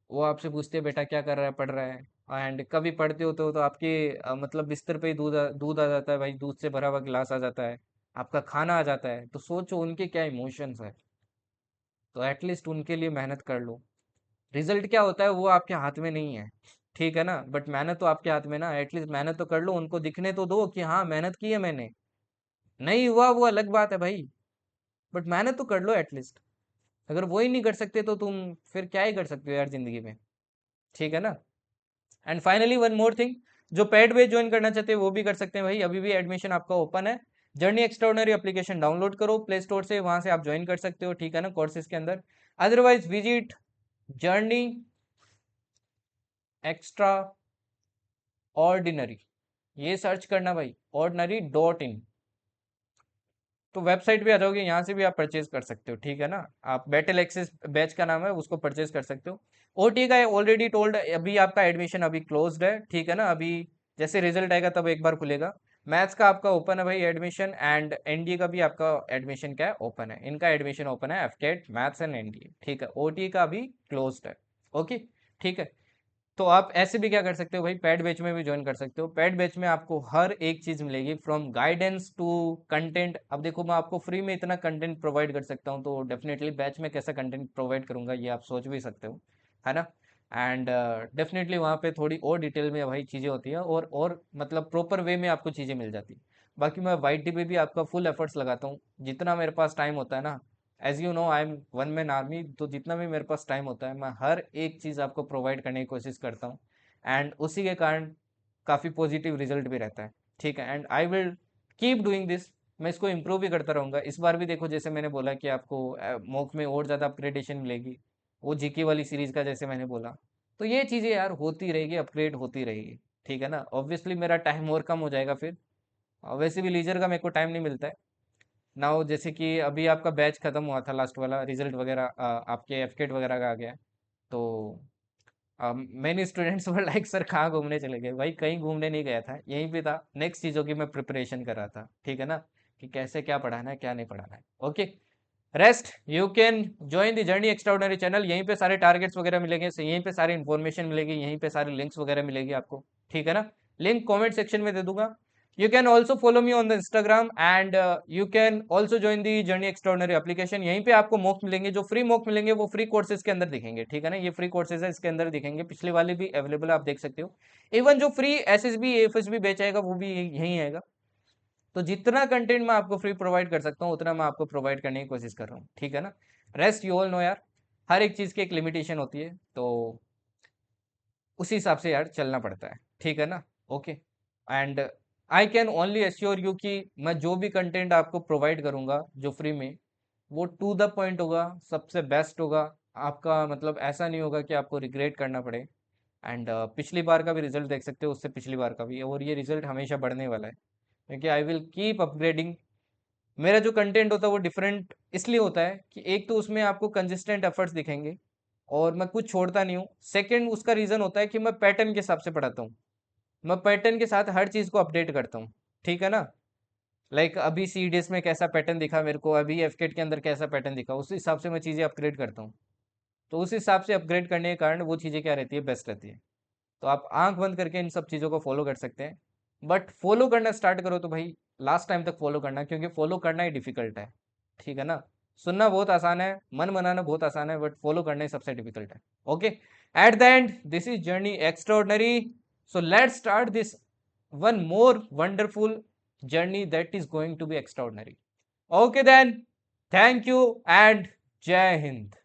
वो आपसे पूछते हैं बेटा क्या कर रहा है, पढ़ रहा है, एंड कभी पढ़ते हो तो आपके मतलब बिस्तर पे ही दूध आ जाता है भाई, दूध से भरा हुआ गिलास आ जाता है, आपका खाना आ जाता है, तो सोचो उनके क्या इमोशंस है। तो एटलीस्ट उनके लिए मेहनत कर लो। रिजल्ट क्या होता है वो आपके हाथ में नहीं है। ठीक है ना, बट मेहनत तो आपके हाथ में ना, एटलीस्ट मेहनत तो कर लो, उनको दिखने तो दो कि हाँ मेहनत की है मैंने। नहीं हुआ वो अलग बात है भाई, बट मेहनत तो कर लो एटलीस्ट। अगर वो ही नहीं कर सकते तो तुम फिर क्या ही कर सकते हो यार जिंदगी में। ठीक है ना। And finally one more thing, जो पेड बैच ज्वाइन करना चाहते हैं वो भी कर सकते हैं भाई, अभी भी एडमिशन आपका ओपन है। जर्नी एक्स्ट्राऑर्डिनरी एप्लीकेशन डाउनलोड करो प्ले स्टोर से, वहां से आप ज्वाइन कर सकते हो। ठीक है ना, कोर्सेज के अंदर। Otherwise visit journey extra ordinary, ये सर्च करना भाई, ordinary.in। तो वेबसाइट पे आ जाओगे, यहाँ से भी आप परचेज कर सकते हो। ठीक है ना। आप बैटल एक्सेस बैच का नाम है, उसको परचेज कर सकते हो। ओटी का ऑलरेडी टोल्ड, अभी आपका एडमिशन अभी क्लोज्ड है। ठीक है ना, अभी जैसे रिजल्ट आएगा तब एक बार खुलेगा। मैथ्स का आपका ओपन है भाई एडमिशन, एंड एनडीए का भी आपका एडमिशन क्या है, ओपन है। इनका एडमिशन ओपन है, एफकेट मैथ्स एंड एनडीए। ठीक है, ओटी का अभी क्लोज्ड है। ओके। ठीक है। तो आप ऐसे भी क्या कर सकते हो भाई, पेड बैच में भी ज्वाइन कर सकते हो। पेड बैच में आपको हर एक चीज मिलेगी, फ्रॉम गाइडेंस टू कंटेंट। अब देखो मैं आपको फ्री में इतना कंटेंट प्रोवाइड कर सकता हूँ, तो डेफिनेटली बैच में कैसा कंटेंट प्रोवाइड करूंगा ये आप सोच भी सकते हो, है ना। एंड डेफिनेटली वहाँ पे थोड़ी और डिटेल में भाई चीज़ें होती हैं, और मतलब प्रॉपर वे में आपको चीज़ें मिल जाती हैं। बाकी मैं वाई टी पे भी आपका फुल एफर्ट्स लगाता हूँ, जितना मेरे पास टाइम होता है ना। As you know I am one man army, तो जितना भी मेरे पास टाइम होता है मैं हर एक चीज़ आपको प्रोवाइड करने की कोशिश करता हूँ। एंड उसी के कारण काफ़ी पॉजिटिव रिजल्ट भी रहता है, ठीक है। And I will keep doing this, मैं इसको इम्प्रूव भी करता रहूँगा। इस बार भी देखो, जैसे मैंने बोला कि आपको मॉक में और ज़्यादा अपग्रेडेशन मिलेगी, वो जीके वाली सीरीज़ का जैसे मैंने बोला। तो ये चीज़ें यार होती रहेगी, अपग्रेड होती रहेगी, ठीक है ना। ऑब्वियसली मेरा टाइम और कम हो जाएगा फिर, वैसे भी लीजर का मेरे को टाइम नहीं मिलता है ना। वो जैसे कि अभी आपका बैच खत्म हुआ था, लास्ट वाला रिजल्ट वगैरह आपके एफकेट वगैरह का आ गया है। तो many students were like sir कहाँ घूमने चले गए, भाई कहीं घूमने नहीं गया था, यहीं पे था। नेक्स्ट चीज़ों की मैं प्रिपरेशन कर रहा था, ठीक है ना, कि कैसे क्या पढ़ाना है क्या नहीं पढ़ाना है। Okay, rest you can join the journey extraordinary channel, यहीं पे सारे टारगेट्स वगैरह मिलेंगे, यहीं पे सारी इन्फॉर्मेशन मिलेगी, यहीं पे सारे लिंक्स वगैरह मिलेगी आपको, ठीक है ना। लिंक कमेंट सेक्शन में दे दूंगा। You can also follow me on the Instagram, and you can also join the journey extraordinary application. यहीं पे आपको मॉक मिलेंगे, जो फ्री मॉक मिलेंगे वो फ्री कोर्सेज के अंदर दिखेंगे, ठीक है ना। ये फ्री कोर्सेज है, इसके अंदर दिखेंगे, पिछले वाले भी अवेलेबल है, आप देख सकते हो। इवन जो free S S B F S B batch आएगा वो भी यहीं आएगा। तो जितना कंटेंट मैं आपको फ्री प्रोवाइड कर सकता हूँ उतना मैं आपको प्रोवाइड करने की कोशिश कर रहा हूँ, ठीक है ना। रेस्ट यू ऑल नो यार, हर एक चीज़ की एक लिमिटेशन होती है, तो उसी हिसाब से यार चलना पड़ता है, ठीक है ना। Okay, and I can only assure you कि मैं जो भी कंटेंट आपको प्रोवाइड करूँगा जो फ्री में, वो टू द पॉइंट होगा, सबसे बेस्ट होगा। आपका मतलब ऐसा नहीं होगा कि आपको रिग्रेट करना पड़े। एंड पिछली बार का भी रिजल्ट देख सकते हो, उससे पिछली बार का भी, और ये रिजल्ट हमेशा बढ़ने वाला है, क्योंकि आई विल कीप अपग्रेडिंग। मेरा जो कंटेंट होता है वो डिफरेंट इसलिए होता है कि एक तो उसमें आपको कंसिस्टेंट एफर्ट्स दिखेंगे, और मैं कुछ छोड़ता नहीं हूँ। सेकंड उसका रीज़न होता है कि मैं पैटर्न के हिसाब से पढ़ाता हूँ, मैं पैटर्न के साथ हर चीज़ को अपडेट करता हूँ, ठीक है ना। लाइक अभी सीडीएस में कैसा पैटर्न दिखा मेरे को, अभी एफकेट के अंदर कैसा पैटर्न दिखा, उस हिसाब से मैं चीज़ें अपग्रेड करता हूँ। तो उस हिसाब से अपग्रेड करने के कारण वो चीज़ें क्या रहती है, बेस्ट रहती है। तो आप आंख बंद करके इन सब चीज़ों को फॉलो कर सकते हैं। बट फॉलो करना स्टार्ट करो तो भाई लास्ट टाइम तक फॉलो करना, क्योंकि फॉलो करना ही डिफिकल्ट है, ठीक है ना। सुनना बहुत आसान है, मन बनाना बहुत आसान है, बट फॉलो करना ही सबसे डिफिकल्ट है। Okay, at the end this is journey extraordinary, so let's start this one more wonderful journey that is going to be extraordinary. Okay then, thank you and Jai Hind.